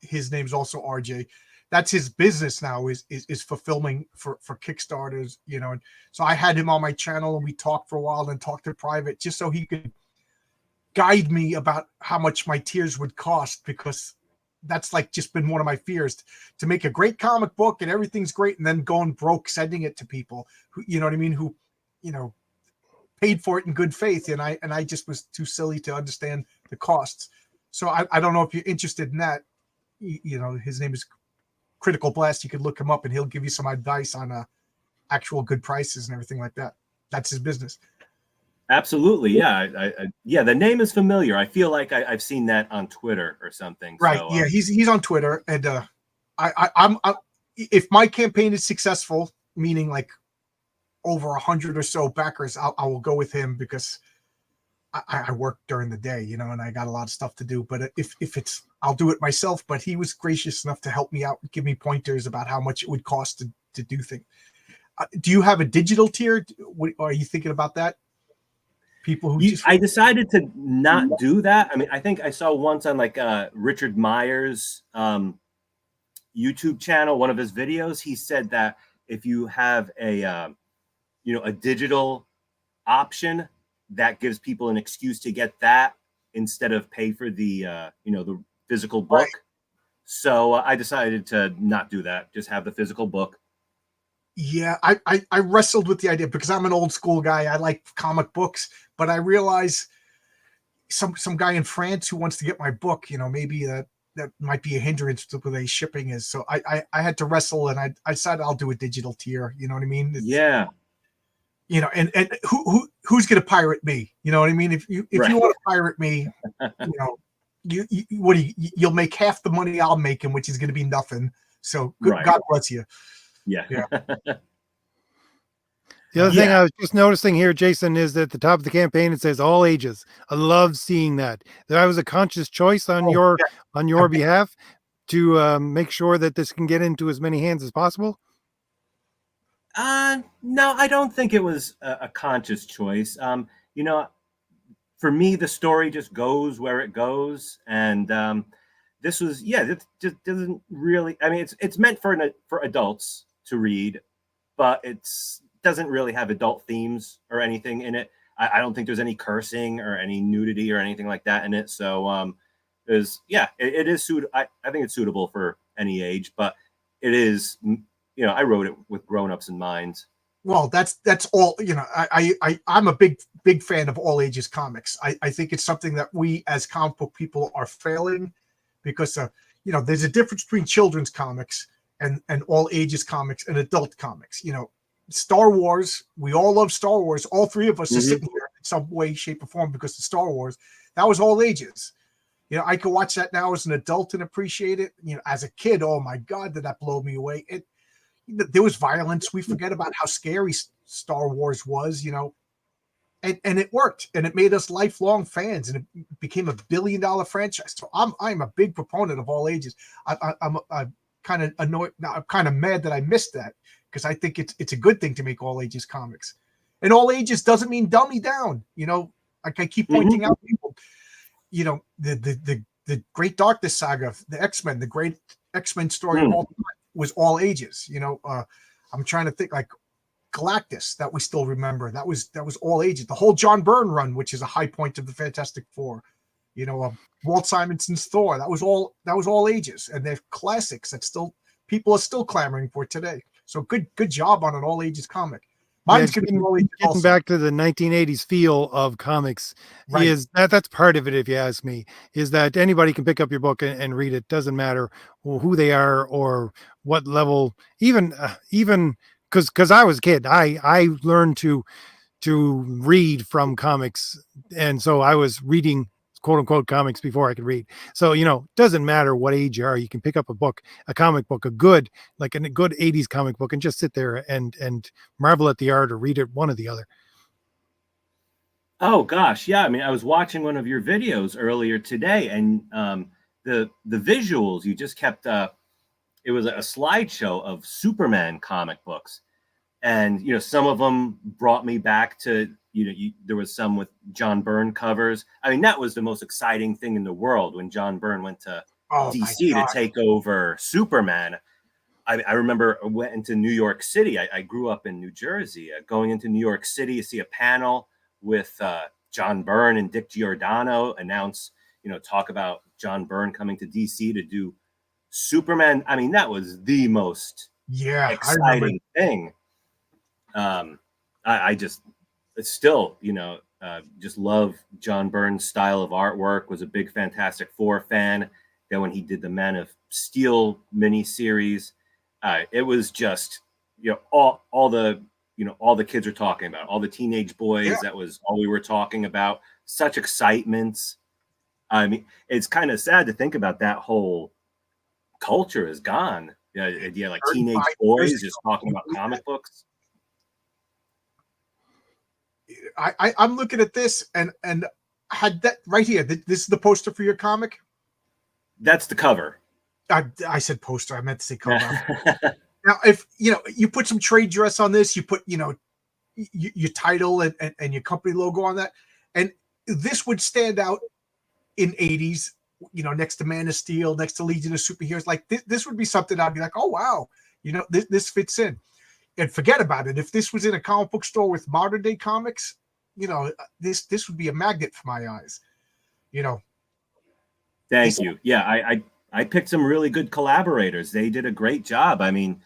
His name's also RJ. That's his business now, is fulfilling for Kickstarters, And so I had him on my channel, and we talked for a while, and talked in private, just so he could guide me about how much my tiers would cost, because that's just been one of my fears, to make a great comic book and everything's great, and then going broke sending it to people who, who, paid for it in good faith. And I just was too silly to understand the costs. So I don't know if you're interested in that. His name is Critical Blast. You could look him up, and he'll give you some advice on actual good prices and everything like that. That's his business. Absolutely. Yeah. The name is familiar. I feel like I've seen that on Twitter or something. Right. So, he's on Twitter, and I'm if my campaign is successful, meaning like over 100 or so backers, I will go with him, because I work during the day, and I got a lot of stuff to do. But if it's, I'll do it myself. But he was gracious enough to help me out, give me pointers about how much it would cost to do things. Do you have a digital tier? Are you thinking about that? People who I decided to not do that. I mean, I think I saw once on Richard Meyer's YouTube channel, one of his videos, he said that if you have a digital option, that gives people an excuse to get that instead of pay for the the physical book. Right. So I decided to not do that. Just have the physical book. Yeah, I wrestled with the idea, because I'm an old school guy. I like comic books, but I realize some guy in France who wants to get my book, maybe that might be a hindrance to the way shipping is. So I had to wrestle, and I decided I'll do a digital tier. You know what I mean? you know, and who's going to pirate me? You know what I mean? If you Right. want to pirate me, you know, what do you'll make half the money I'm making, which is going to be nothing. So Right. God bless you. Yeah. Yeah. The other thing Yeah. I was just noticing here, Jason, is that at the top of the campaign it says all ages. I love seeing that. That was a conscious choice on Oh, your behalf to make sure that this can get into as many hands as possible. No, I don't think it was a conscious choice. You know, for me, the story just goes where it goes, and this was, yeah, it just doesn't really. I mean, it's meant for adults to read, but it's doesn't really have adult themes or anything in it. I don't think there's any cursing or any nudity or anything like that in it. So there's it is I think it's suitable for any age, but it is, you know, I wrote it with grown-ups in mind. well, that's all. You know, I'm a big fan of all ages comics. I think it's something that we as comic book people are failing because you know, there's a difference between children's comics and all ages comics and adult comics. You know, Star Wars, we all love Star Wars. All three of us are sitting here in some way, shape, or form because of Star Wars. That was all ages. You know, I could watch that now as an adult and appreciate it. You know, as a kid, oh my God, did that blow me away? There was violence. We forget about how scary Star Wars was, you know, and it worked, and it made us lifelong fans, and it became $1 billion franchise. So I'm a big proponent of all ages. I'm kind of annoyed. Now I'm kind of mad that I missed that because I think it's a good thing to make all ages comics, and all ages doesn't mean dummy down. You know, like I keep pointing out, people, you know, the Great Darkness saga, the X-Men, the great X-Men story of all time was all ages. You know, I'm trying to think, like Galactus, that we still remember. That was all ages. The whole John Byrne run, which is a high point of the Fantastic Four. You know, Walt Simonson's Thor. That was all ages, and they're classics that still people are still clamoring for today. So good job on an all ages comic. Mine's going to be all ages Getting also. back to the 1980s feel of comics, Right. is that's part of it. If you ask me, is that anybody can pick up your book and read it. Doesn't matter who they are or what level. Even because I was a kid, I learned to read from comics, and so I was reading quote unquote comics before I could read. So, you know, doesn't matter what age you are, you can pick up a comic book, a good 80s comic book, and just sit there and marvel at the art or read it, one or the other. Oh gosh, yeah. I mean, I was watching one of your videos earlier today, and the visuals you just kept. It was a slideshow of Superman comic books, and you know, some of them brought me back to, you know, there was some with John Byrne covers. I mean, that was the most exciting thing in the world when John Byrne went to DC to take over Superman. I remember I went into New York City. I grew up in New Jersey. Going into New York City to see a panel with John Byrne and Dick Giordano announce, you know, talk about John Byrne coming to DC to do Superman. I mean, that was the most exciting thing. I just still, you know, just love John Byrne's style of artwork. Was a big Fantastic Four fan. Then when he did the Man of Steel miniseries, it was just, you know, all the, you know, all the kids are talking about, all the teenage boys. Yeah. That was all we were talking about. Such excitement. I mean, it's kind of sad to think about that whole culture is gone. Yeah, like teenage boys just talking about comic books. I'm looking at this and had that right here. This is the poster for your comic. That's the cover. I said poster. I meant to say cover. Now, if you know, you put some trade dress on this, you put, you know, your title and your company logo on that, and this would stand out in 80s. You know, next to Man of Steel, next to Legion of Superheroes. Like this would be something I'd be like, oh wow, you know, this fits in. And forget about it. If this was in a comic book store with modern day comics, you know, this would be a magnet for my eyes. You know. Thank you. Yeah, I picked some really good collaborators. They did a great job. I mean,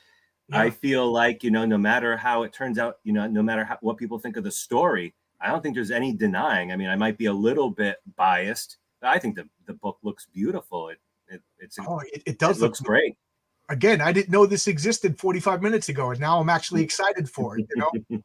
yeah. I feel like, you know, no matter how it turns out, you know, no matter what people think of the story, I don't think there's any denying. I mean, I might be a little bit biased, but I think the book looks beautiful. It does. It looks great. Again, I didn't know this existed 45 minutes ago, and now I'm actually excited for it. You know.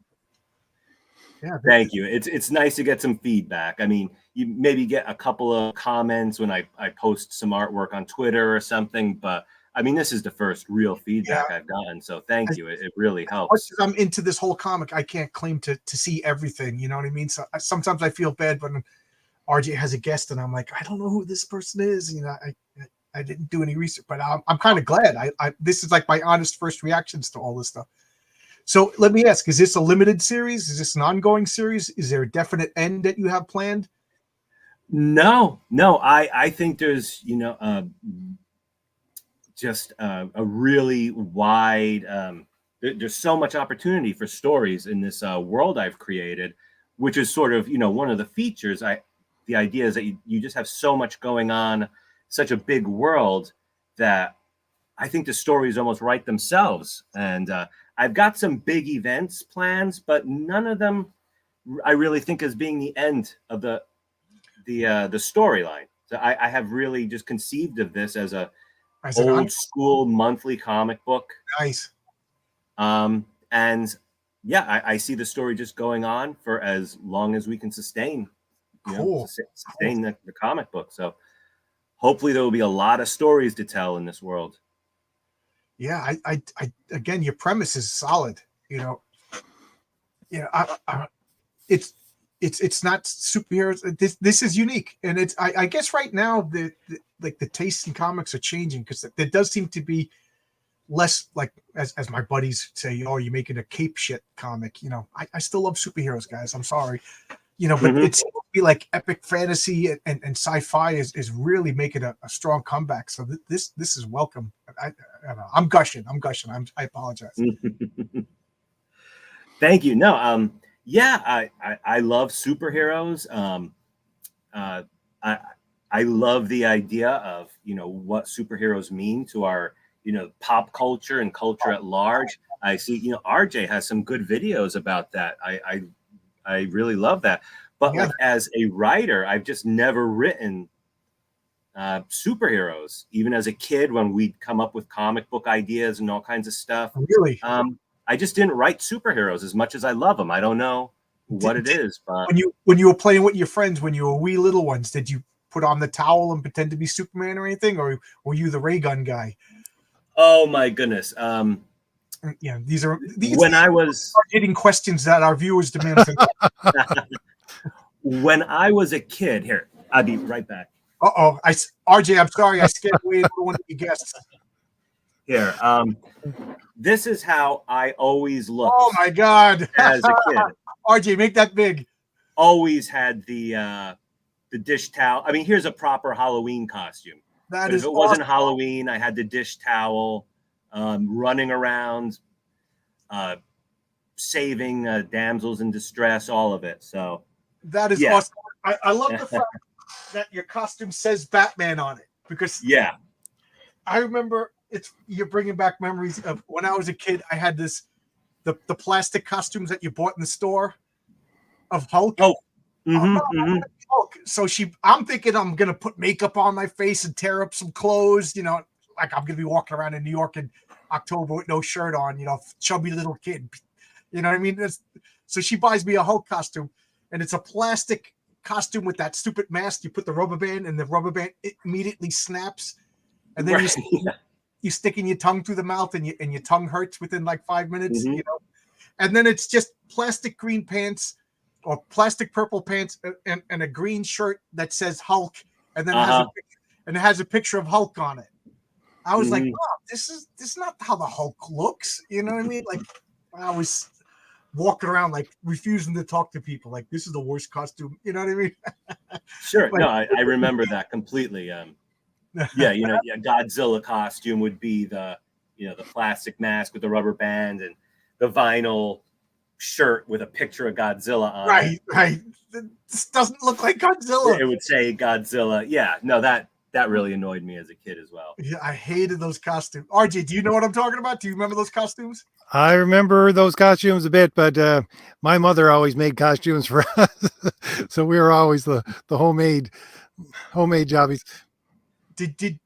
Yeah. Thank you. It's nice to get some feedback. I mean, you maybe get a couple of comments when I post some artwork on Twitter or something, but I mean, this is the first real feedback I've gotten. So thank you. It really helps. I'm into this whole comic. I can't claim to see everything. You know what I mean? So sometimes I feel bad when RJ has a guest and I'm like, I don't know who this person is. You know, I didn't do any research, but I'm kind of glad. This is like my honest first reactions to all this stuff. So let me ask, is this a limited series? Is this an ongoing series? Is there a definite end that you have planned? No. I think there's, just a really wide, there's so much opportunity for stories in this world I've created, which is sort of, one of the features. The idea is that you just have so much going on, such a big world that I think the stories almost write themselves. And I've got some big events plans, but none of them I really think as being the end of the storyline. So I have really just conceived of this as a old school monthly comic book. Nice. And yeah, I see the story just going on for as long as we can sustain, sustain the comic book. So hopefully there will be a lot of stories to tell in this world. Yeah, I again, your premise is solid. It's not superheroes. This is unique, and it's I guess right now the taste in comics are changing because there does seem to be less, like as my buddies say, oh, you're making a cape shit comic. I still love superheroes, guys. I'm sorry, but it seems to be like epic fantasy and sci-fi is really making a strong comeback. So this is welcome. I don't know. I'm gushing. I apologize. Thank you. No, yeah, I love superheroes. I love the idea of, what superheroes mean to our, pop culture and culture at large. I see, RJ has some good videos about that. I really love that. But like as a writer, I've just never written superheroes. Even as a kid, when we'd come up with comic book ideas and all kinds of stuff. Really? I just didn't write superheroes as much as I love them. I don't know what it is, but when you were playing with your friends, when you were wee little ones, did you put on the towel and pretend to be Superman or anything, or were you the ray gun guy? Oh my goodness. Yeah, these when I was getting questions that our viewers demand. When I was a kid, here, I'll be right back. RJ, I'm sorry, I scared away one of your guests. Here, this is how I always looked. Oh my God! As a kid, RJ, make that big. Always had the dish towel. I mean, here's a proper Halloween costume. That is if it wasn't Halloween, I had the dish towel, running around, saving damsels in distress, all of it. So that is awesome. I love the fact that your costume says Batman on it, because I remember you're bringing back memories of when I was a kid. I had the plastic costumes that you bought in the store of Hulk. Oh. Hulk. So I'm thinking I'm gonna put makeup on my face and tear up some clothes, like I'm gonna be walking around in New York in October with no shirt on, chubby little kid. You know what I mean? So she buys me a Hulk costume, and it's a plastic costume with that stupid mask. You put the rubber band, and the rubber band immediately snaps, and then you stick in your tongue through the mouth, and your tongue hurts within like 5 minutes. And then it's just plastic green pants or plastic purple pants and a green shirt that says Hulk, and then it has a picture of Hulk on it. I was like, oh, this is not how the Hulk looks. You know what I mean? Like, I was walking around like refusing to talk to people. Like, this is the worst costume. You know what I mean? Sure. No, I remember that completely. Godzilla costume would be the plastic mask with the rubber band and the vinyl shirt with a picture of Godzilla on it. Right. This doesn't look like Godzilla. It would say Godzilla. Yeah, no, that really annoyed me as a kid as well. Yeah, I hated those costumes. RJ, do you know what I'm talking about? Do you remember those costumes? I remember those costumes a bit, but my mother always made costumes for us, so we were always the homemade jobbies. Did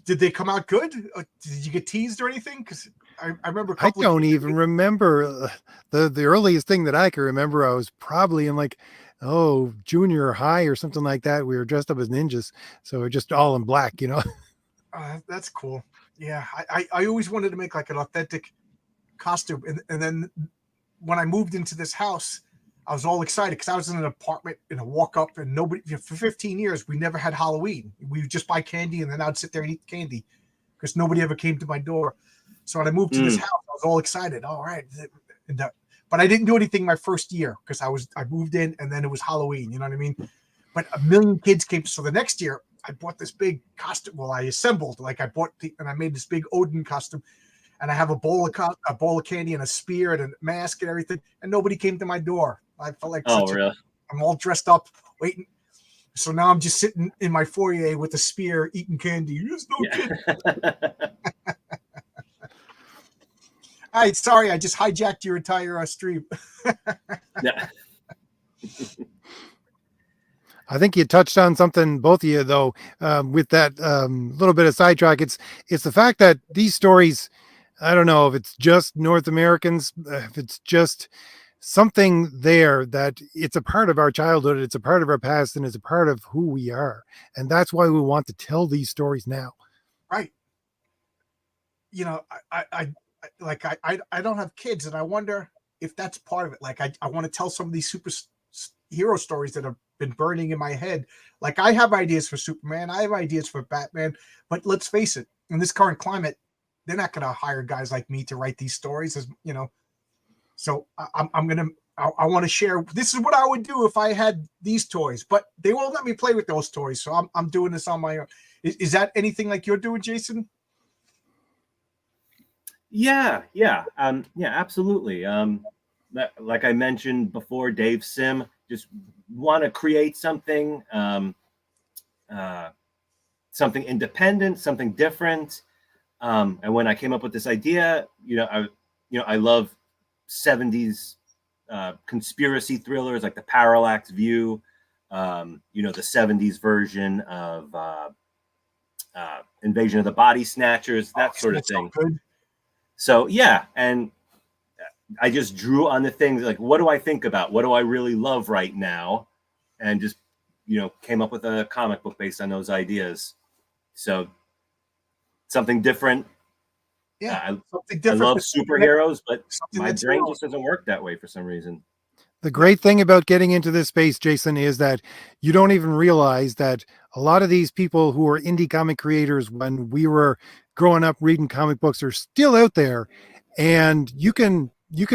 they come out good? Did you get teased or anything? Because I remember. I don't even remember the earliest thing that I can remember. I was probably in like, junior high or something like that. We were dressed up as ninjas, so we're just all in black, you know. That's cool. Yeah, I always wanted to make like an authentic costume, and then when I moved into this house, I was all excited because I was in an apartment in a walk up, and nobody for 15 years we never had Halloween. We would just buy candy, and then I'd sit there and eat candy because nobody ever came to my door. So when I moved to this house, I was all excited. All right, but I didn't do anything my first year because I moved in, and then it was Halloween. You know what I mean? But a million kids came. So the next year, I bought this big costume. Well, I assembled like and I made this big Odin costume, and I have a bowl of candy and a spear and a mask and everything, and nobody came to my door. I felt like really? I'm all dressed up waiting. So now I'm just sitting in my foyer with a spear eating candy. There's no kid. All right, sorry, I just hijacked your entire stream. Yeah. I think you touched on something, both of you, though, with that little bit of sidetrack. It's the fact that these stories, I don't know if it's just North Americans, if it's just something there that it's a part of our childhood, it's a part of our past, and it's a part of who we are. And that's why we want to tell these stories now. Right. You know, I don't have kids, and I wonder if that's part of it. Like I want to tell some of these superhero stories that have been burning in my head. Like I have ideas for Superman, I have ideas for Batman, but let's face it, in this current climate, they're not going to hire guys like me to write these stories, as you know. So I want to share. This is what I would do if I had these toys, but they won't let me play with those toys. So I'm doing this on my own. Is that anything like you're doing, Jason? Yeah, absolutely. Like I mentioned before, Dave Sim, just want to create something, something independent, something different. And when I came up with this idea, I love 70s conspiracy thrillers like the Parallax View, the 70s version of Invasion of the Body Snatchers, that sort of thing. So yeah, and I just drew on the things like, what do I think about? What do I really love right now? And just, came up with a comic book based on those ideas. So something different. Yeah, something different. I love superheroes, but my brain just doesn't work that way for some reason. The great thing about getting into this space, Jason, is that you don't even realize that a lot of these people who are indie comic creators when we were growing up reading comic books are still out there, and you can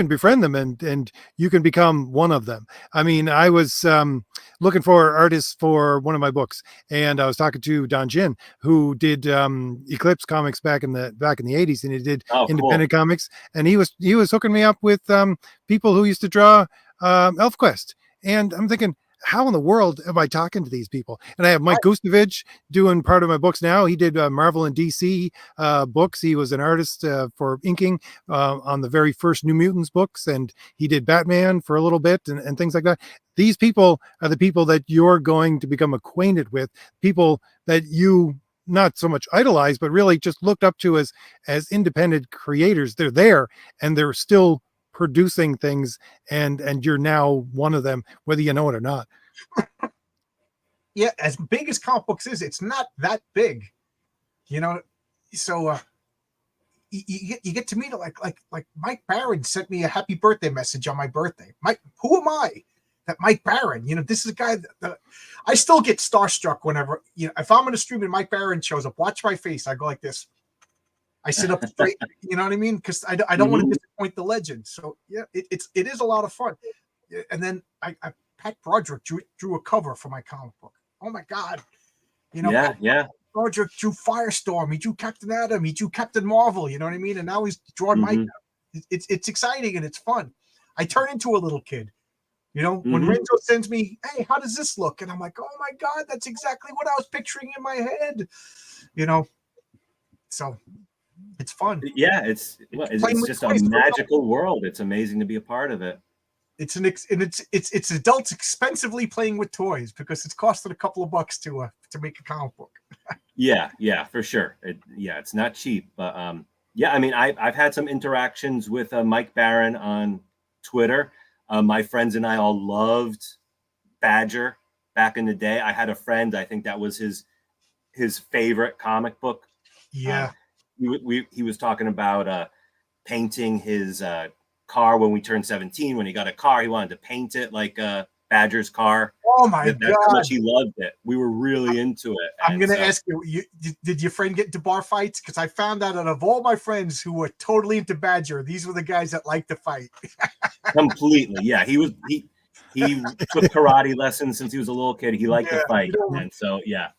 befriend them and you can become one of them. I mean, I was looking for artists for one of my books, and I was talking to Don Jin, who did Eclipse comics back in the 80s, and he did independent comics, and he was hooking me up with people who used to draw ElfQuest, and I'm thinking, how in the world am I talking to these people? And I have Mike Gustovich doing part of my books now. He did Marvel and DC books. He was an artist for inking on the very first New Mutants books, and he did Batman for a little bit and things like that. These people are the people that you're going to become acquainted with, people that you not so much idolize, but really just looked up to as independent creators. They're there, and they're still producing things, and you're now one of them, whether you know it or not. Yeah, as big as comic books is, it's not that big, so you get to meet it like Mike Barron sent me a happy birthday message on my birthday. Who am I that Mike Barron, this is a guy that I still get starstruck whenever, if I'm in a stream and Mike Barron shows up, watch my face, I go like this. I sit up straight, you know what I mean? Because I don't want to disappoint the legend. So yeah, it is a lot of fun. And then Pat Broderick drew a cover for my comic book. Oh my God, Yeah. Broderick drew Firestorm. He drew Captain Atom. He drew Captain Marvel. You know what I mean? And now he's drawing Mike. It's exciting and it's fun. I turn into a little kid. When Renzo sends me, hey, how does this look? And I'm like, oh my God, that's exactly what I was picturing in my head. So. It's fun. Yeah, it's just a magical world. It's amazing to be a part of it. It's adults expensively playing with toys because it's costed a couple of bucks to make a comic book. Yeah, for sure. It's not cheap, but Yeah, I mean, I've had some interactions with Mike Barron on Twitter. My friends and I all loved Badger back in the day. I had a friend, I think that was his favorite comic book. Yeah. He was talking about painting his car when we turned 17. When he got a car, he wanted to paint it like Badger's car. Oh my That's how God. much he loved it. We were really into it. I'm going to ask you, did your friend get into bar fights? Because I found out of all my friends who were totally into Badger, these were the guys that liked to fight. Completely. Yeah. He took karate lessons since he was a little kid. He liked to fight. And so, yeah.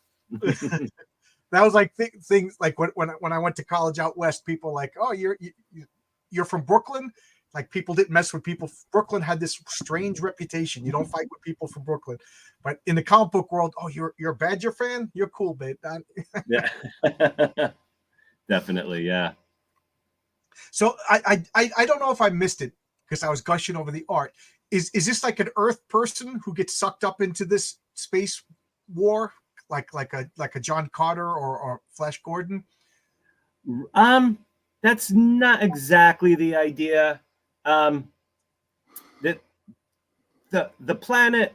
That was like things like when I went to college out west, people like, oh, you're from Brooklyn. Like people didn't mess with people. Brooklyn had this strange reputation. You don't fight with people from Brooklyn. But in the comic book world, oh, you're a Badger fan? You're cool, babe. Yeah. Definitely, yeah. So I don't know if I missed it because I was gushing over the art. Is this like an Earth person who gets sucked up into this space war, like a John Carter or Flash Gordon? That's not exactly the idea. That the planet,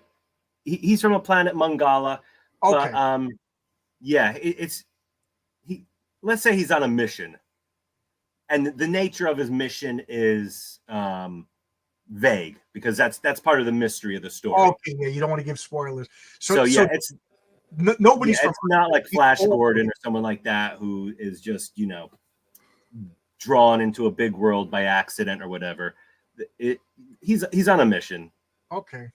he's from a planet Mangala. Okay. But yeah, let's say he's on a mission, and the nature of his mission is vague because that's part of the mystery of the story. Okay, yeah, you don't want to give spoilers. So yeah, it's nobody's. It's not like Flash Gordon or someone like that who is just drawn into a big world by accident or whatever. He's on a mission. Okay.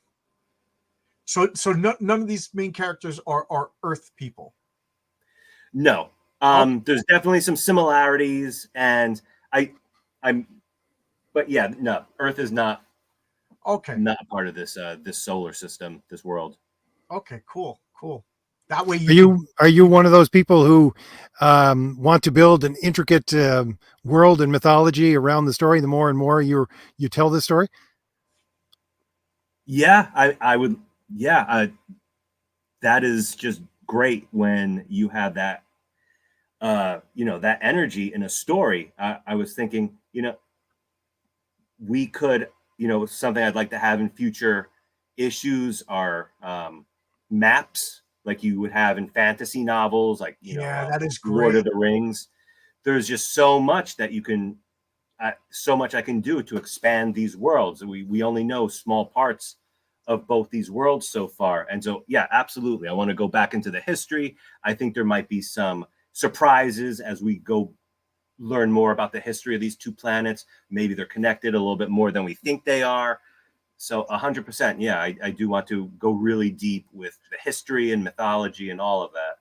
So none of these main characters are Earth people. No. There's definitely some similarities, and but yeah, no, Earth is not not part of this this solar system, this world. Okay, cool. That way are you one of those people who want to build an intricate world and mythology around the story? The more and more you tell this story. Yeah, I would. Yeah, that is just great when you have that, that energy in a story. I was thinking, we could, something I'd like to have in future issues are maps like you would have in fantasy novels, like, that is great. Lord of the Rings. There's just so much that you can, so much I can do to expand these worlds. We only know small parts of both these worlds so far. And so, yeah, absolutely. I want to go back into the history. I think there might be some surprises as we go learn more about the history of these two planets. Maybe they're connected a little bit more than we think they are. So 100%. Yeah, I do want to go really deep with the history and mythology and all of that.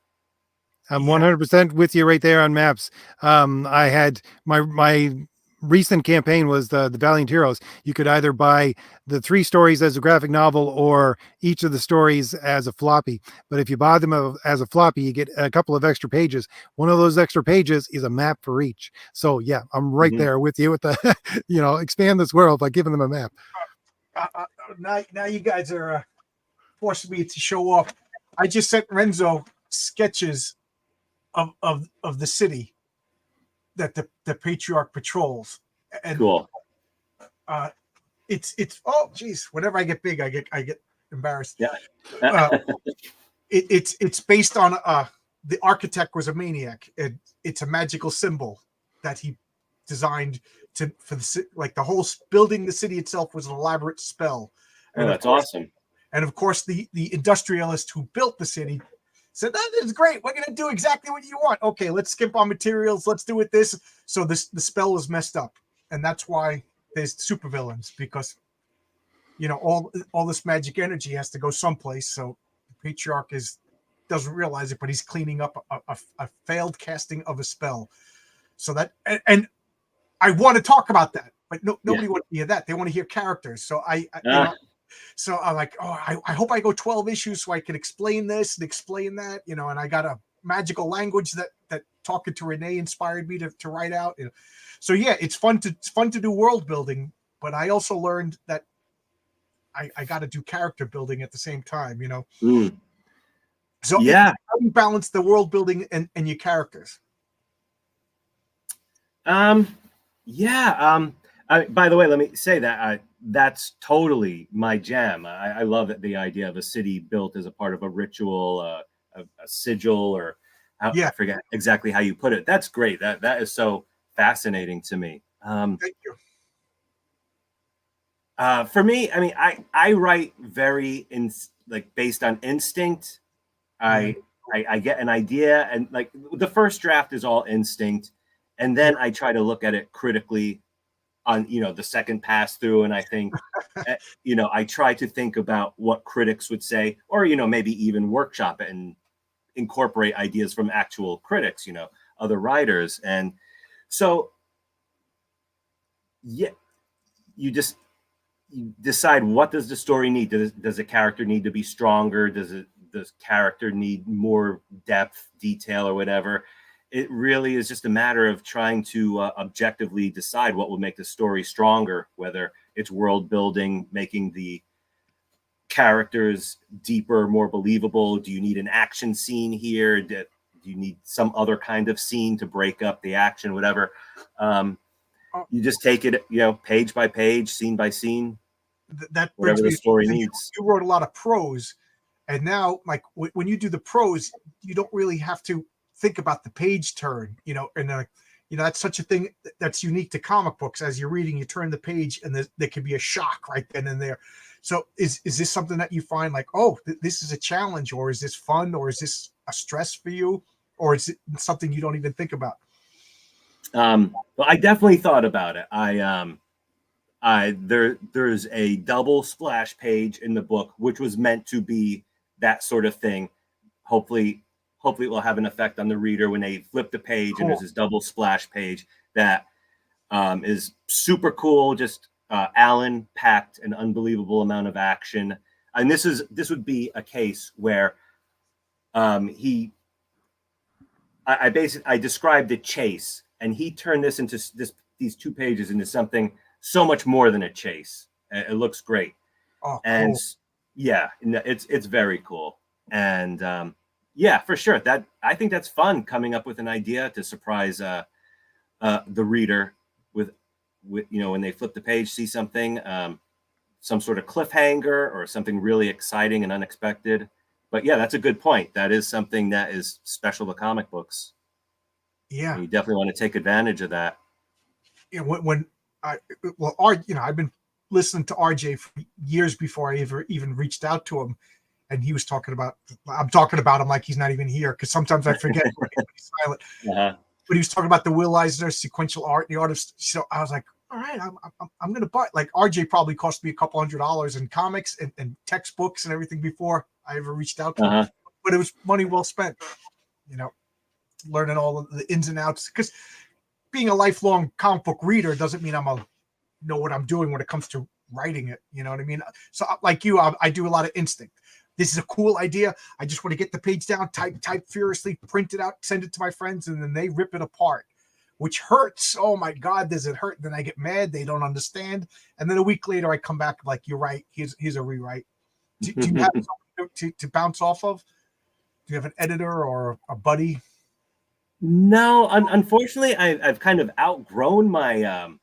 I'm 100% with you right there on maps. I had my recent campaign was the Valiant Heroes. You could either buy the 3 stories as a graphic novel or each of the stories as a floppy. But if you buy them as a floppy, you get a couple of extra pages. One of those extra pages is a map for each. So yeah, I'm right there with you with the, expand this world by giving them a map. Now you guys are forcing me to show off. I just sent Renzo sketches of the city that the Patriarch patrols, and cool. It's oh geez, whenever I get big, I get embarrassed. Yeah. It's based on the architect was a maniac. It's a magical symbol that he designed for the whole building. The city itself was an elaborate spell. And that's awesome. And of course, the industrialist who built the city said, that is great. We're going to do exactly what you want. Okay, let's skip on materials. Let's do it this. So the spell is messed up. And that's why there's supervillains, because, all this magic energy has to go someplace. So the Patriarch doesn't realize it, but he's cleaning up a failed casting of a spell. So that, and I want to talk about that, but nobody wants to hear that. They want to hear characters. So so I'm like, I hope I go 12 issues so I can explain this and explain that, and I got a magical language that talking to Renee inspired me to write out. So yeah, it's fun to do world building, but I also learned that I got to do character building at the same time, So yeah, how do you balance the world building and your characters? Um, yeah. By the way, let me say that that's totally my jam. I love it, the idea of a city built as a part of a ritual, a sigil, or I Yeah, forget exactly how you put it. That's great. That is so fascinating to me. thank you. For me, I mean, I write very like based on instinct. Yeah, I get an idea, and like the first draft is all instinct, and yeah, then I try to look at it critically on the second pass through, and I think I try to think about what critics would say, or maybe even workshop it and incorporate ideas from actual critics, other writers. And so yeah, you just you decide, what does the story need. Does the character need to be stronger? Does character need more depth, detail, or whatever? It really is just a matter of trying to objectively decide what will make the story stronger, whether it's world building, making the characters deeper, more believable. Do you need an action scene here? Do you need some other kind of scene to break up the action, whatever? um, oh, you just take it, page by page, scene by scene, that whatever brings the me. story And needs. you wrote a lot of prose, and now, like when you do the prose, you don't really have to think about the page turn, and that's such a thing that's unique to comic books. As you're reading, you turn the page, and there can be a shock right then and there. So is this something that you find like, oh, this is a challenge, or is this fun, or is this a stress for you, or is it something you don't even think about? Well, I definitely thought about it. There's a double splash page in the book, which was meant to be that sort of thing. Hopefully, hopefully it will have an effect on the reader when they flip the page and there's Cool. this double splash page that is super cool. Just Alan packed an unbelievable amount of action, and this would be a case where he I described the chase, and he turned this into these 2 pages into something so much more than a chase. It looks great, Oh, and cool. yeah, it's very cool, and yeah, for sure. That I think that's fun, coming up with an idea to surprise the reader with when they flip the page, see something, some sort of cliffhanger or something really exciting and unexpected. But yeah, that's a good point. That is something that is special to comic books, Yeah. and you definitely want to take advantage of that. When I I've been listening to RJ for years before I ever even reached out to him, and he was talking about. I'm talking about him like he's not even here, because sometimes I forget when he's silent. Uh-huh. But he was talking about the Will Eisner sequential art, the artist. So I was like, all right, I'm gonna buy. Like RJ probably cost me a couple $100 in comics and textbooks and everything before I ever reached out to him. Uh-huh. But it was money well spent. You know, learning all of the ins and outs, because being a lifelong comic book reader doesn't mean know what I'm doing when it comes to writing it. You know what I mean? So like you, I do a lot of instinct. This is a cool idea. I just want to get the page down, type furiously, print it out, send it to my friends, and then they rip it apart, which hurts. Oh my God, does it hurt? Then I get mad. They don't understand. And then a week later, I come back like, you're right. Here's a rewrite. Do you have something to bounce off of? Do you have an editor or a buddy? No, unfortunately, I've kind of outgrown my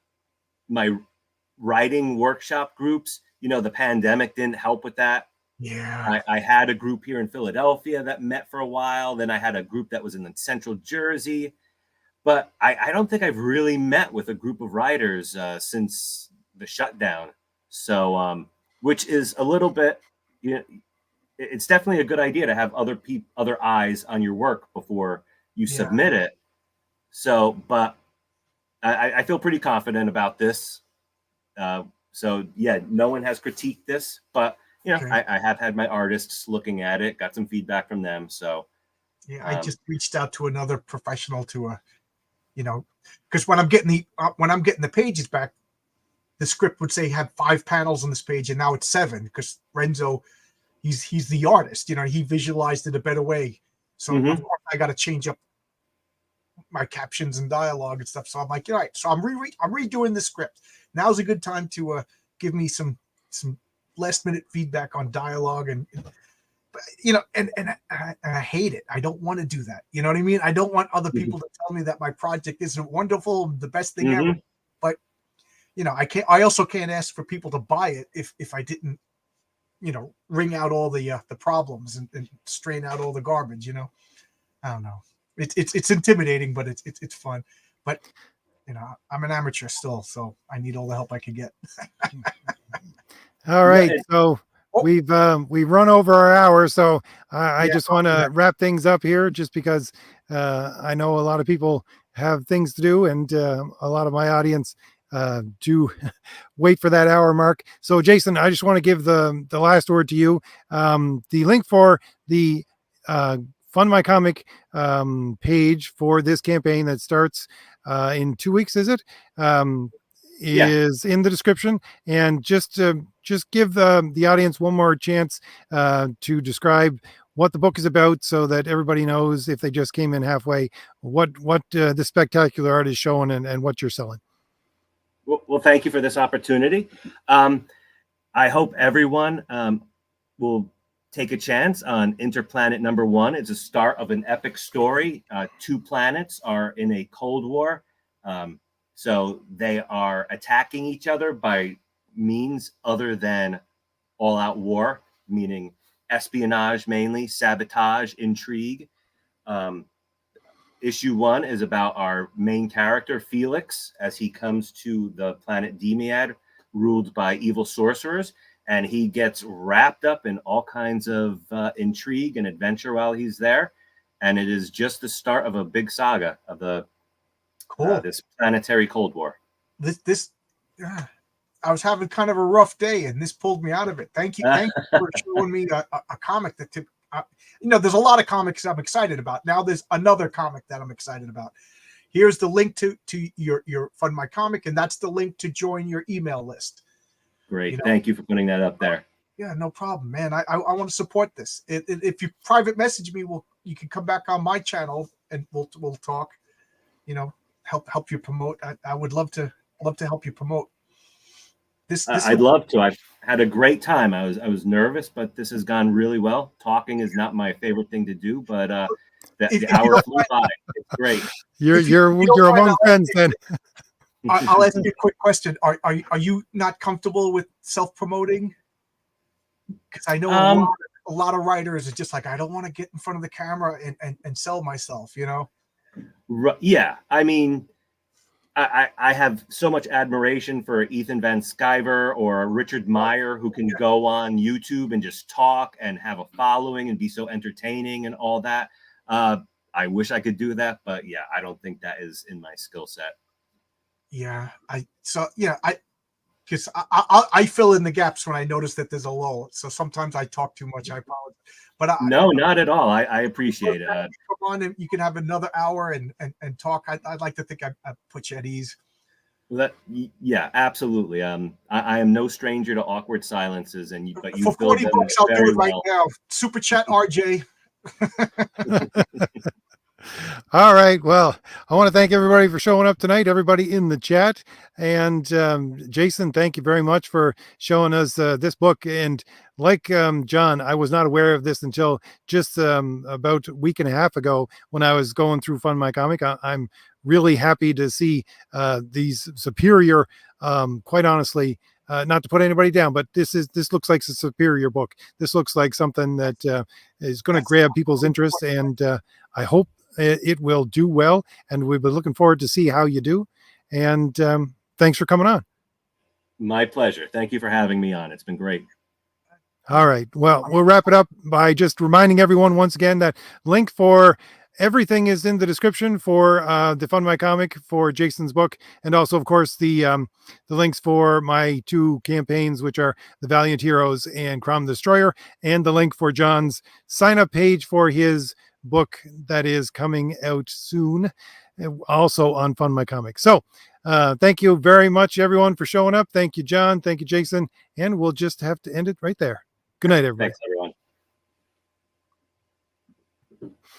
writing workshop groups. The pandemic didn't help with that. Yeah. I had a group here in Philadelphia that met for a while. Then I had a group that was in central Jersey. But I don't think I've really met with a group of writers since the shutdown. So, which is a little bit, it's definitely a good idea to have other eyes on your work before you Yeah. submit it. So, but I feel pretty confident about this. So yeah, no one has critiqued this, but Okay. I have had my artists looking at it, got some feedback from them. So Yeah, I just reached out to another professional to because when I'm getting the pages back, the script would say have 5 panels on this page, and now it's 7, because Renzo, he's the artist. He visualized it a better way. So of course I got to change up my captions and dialogue and stuff. So I'm like, all right. So I'm redoing the script. Now's a good time to give me some last minute feedback on dialogue, and I hate it. I don't want to do that. You know what I mean? I don't want other people to tell me that my project isn't wonderful, the best thing ever. But I also can't ask for people to buy it if I didn't, wring out all the problems and strain out all the garbage. I don't know. It's intimidating, but it's fun. But I'm an amateur still, so I need all the help I can get. All right, so we've run over our hour, so I just want to wrap things up here, just because I know a lot of people have things to do, and a lot of my audience do wait for that hour mark. So Jason, I just want to give the last word to you. The link for the Fund My Comic page for this campaign that starts in 2 weeks, is it? Is in the description. And just give the audience one more chance to describe what the book is about, so that everybody knows, if they just came in halfway, what the spectacular art is showing and what you're selling. Well, thank you for this opportunity. I hope everyone will take a chance on Interplanet #1. It's a start of an epic story. 2 planets are in a Cold War. So they are attacking each other by means other than all-out war, meaning espionage mainly, sabotage, intrigue. Issue 1 is about our main character, Felix, as he comes to the planet Demiad, ruled by evil sorcerers, and he gets wrapped up in all kinds of intrigue and adventure while he's there. And it is just the start of a big saga of this planetary Cold War. I was having kind of a rough day, and this pulled me out of it. Thank you for showing me a comic that there's a lot of comics I'm excited about. Now there's another comic that I'm excited about. Here's the link to your Fund My Comic, and that's the link to join your email list. Great. Thank you for putting that up there. Yeah, no problem, man. I want to support this. If you private message me, you can come back on my channel and we'll talk. Help you promote. I would love to help you promote. I'd love to. I've had a great time. I was nervous, but this has gone really well. Talking is not my favorite thing to do, but the hour flew by. It's great. You're among friends then. I'll ask you a quick question. Are you not comfortable with self-promoting? Because I know a lot of writers are just like, I don't want to get in front of the camera and sell myself, Yeah, I mean, I have so much admiration for Ethan Van Sciver or Richard Meyer, who can go on YouTube and just talk and have a following and be so entertaining and all that. I wish I could do that, but yeah, I don't think that is in my skill set. Yeah, because I fill in the gaps when I notice that there's a lull. So sometimes I talk too much. I apologize. But no, not at all. I appreciate it. Come on, and you can have another hour and talk. I'd like to think I put you at ease. Yeah, absolutely. I am no stranger to awkward silences, but you for $40, I'll do it right now. Super chat, RJ. All right. Well, I want to thank everybody for showing up tonight, everybody in the chat. And Jason, thank you very much for showing us this book. And like John, I was not aware of this until just about a week and a half ago when I was going through Fund My Comic. I'm really happy to see these superior, quite honestly, not to put anybody down, but this looks like a superior book. This looks like something that is going to grab people's interest, and I hope it will do well. And we've been looking forward to see how you do. And thanks for coming on. My pleasure. Thank you for having me on. It's been great. All right. Well, we'll wrap it up by just reminding everyone once again that link for everything is in the description for the Fund My Comic for Jason's book, and also, of course, the links for my 2 campaigns, which are The Valiant Heroes and Crom the Destroyer, and the link for John's sign-up page for his book that is coming out soon, also on Fund My Comic. So thank you very much, everyone, for showing up. Thank you, John. Thank you, Jason. And we'll just have to end it right there. Good night, everybody. Thanks, everyone.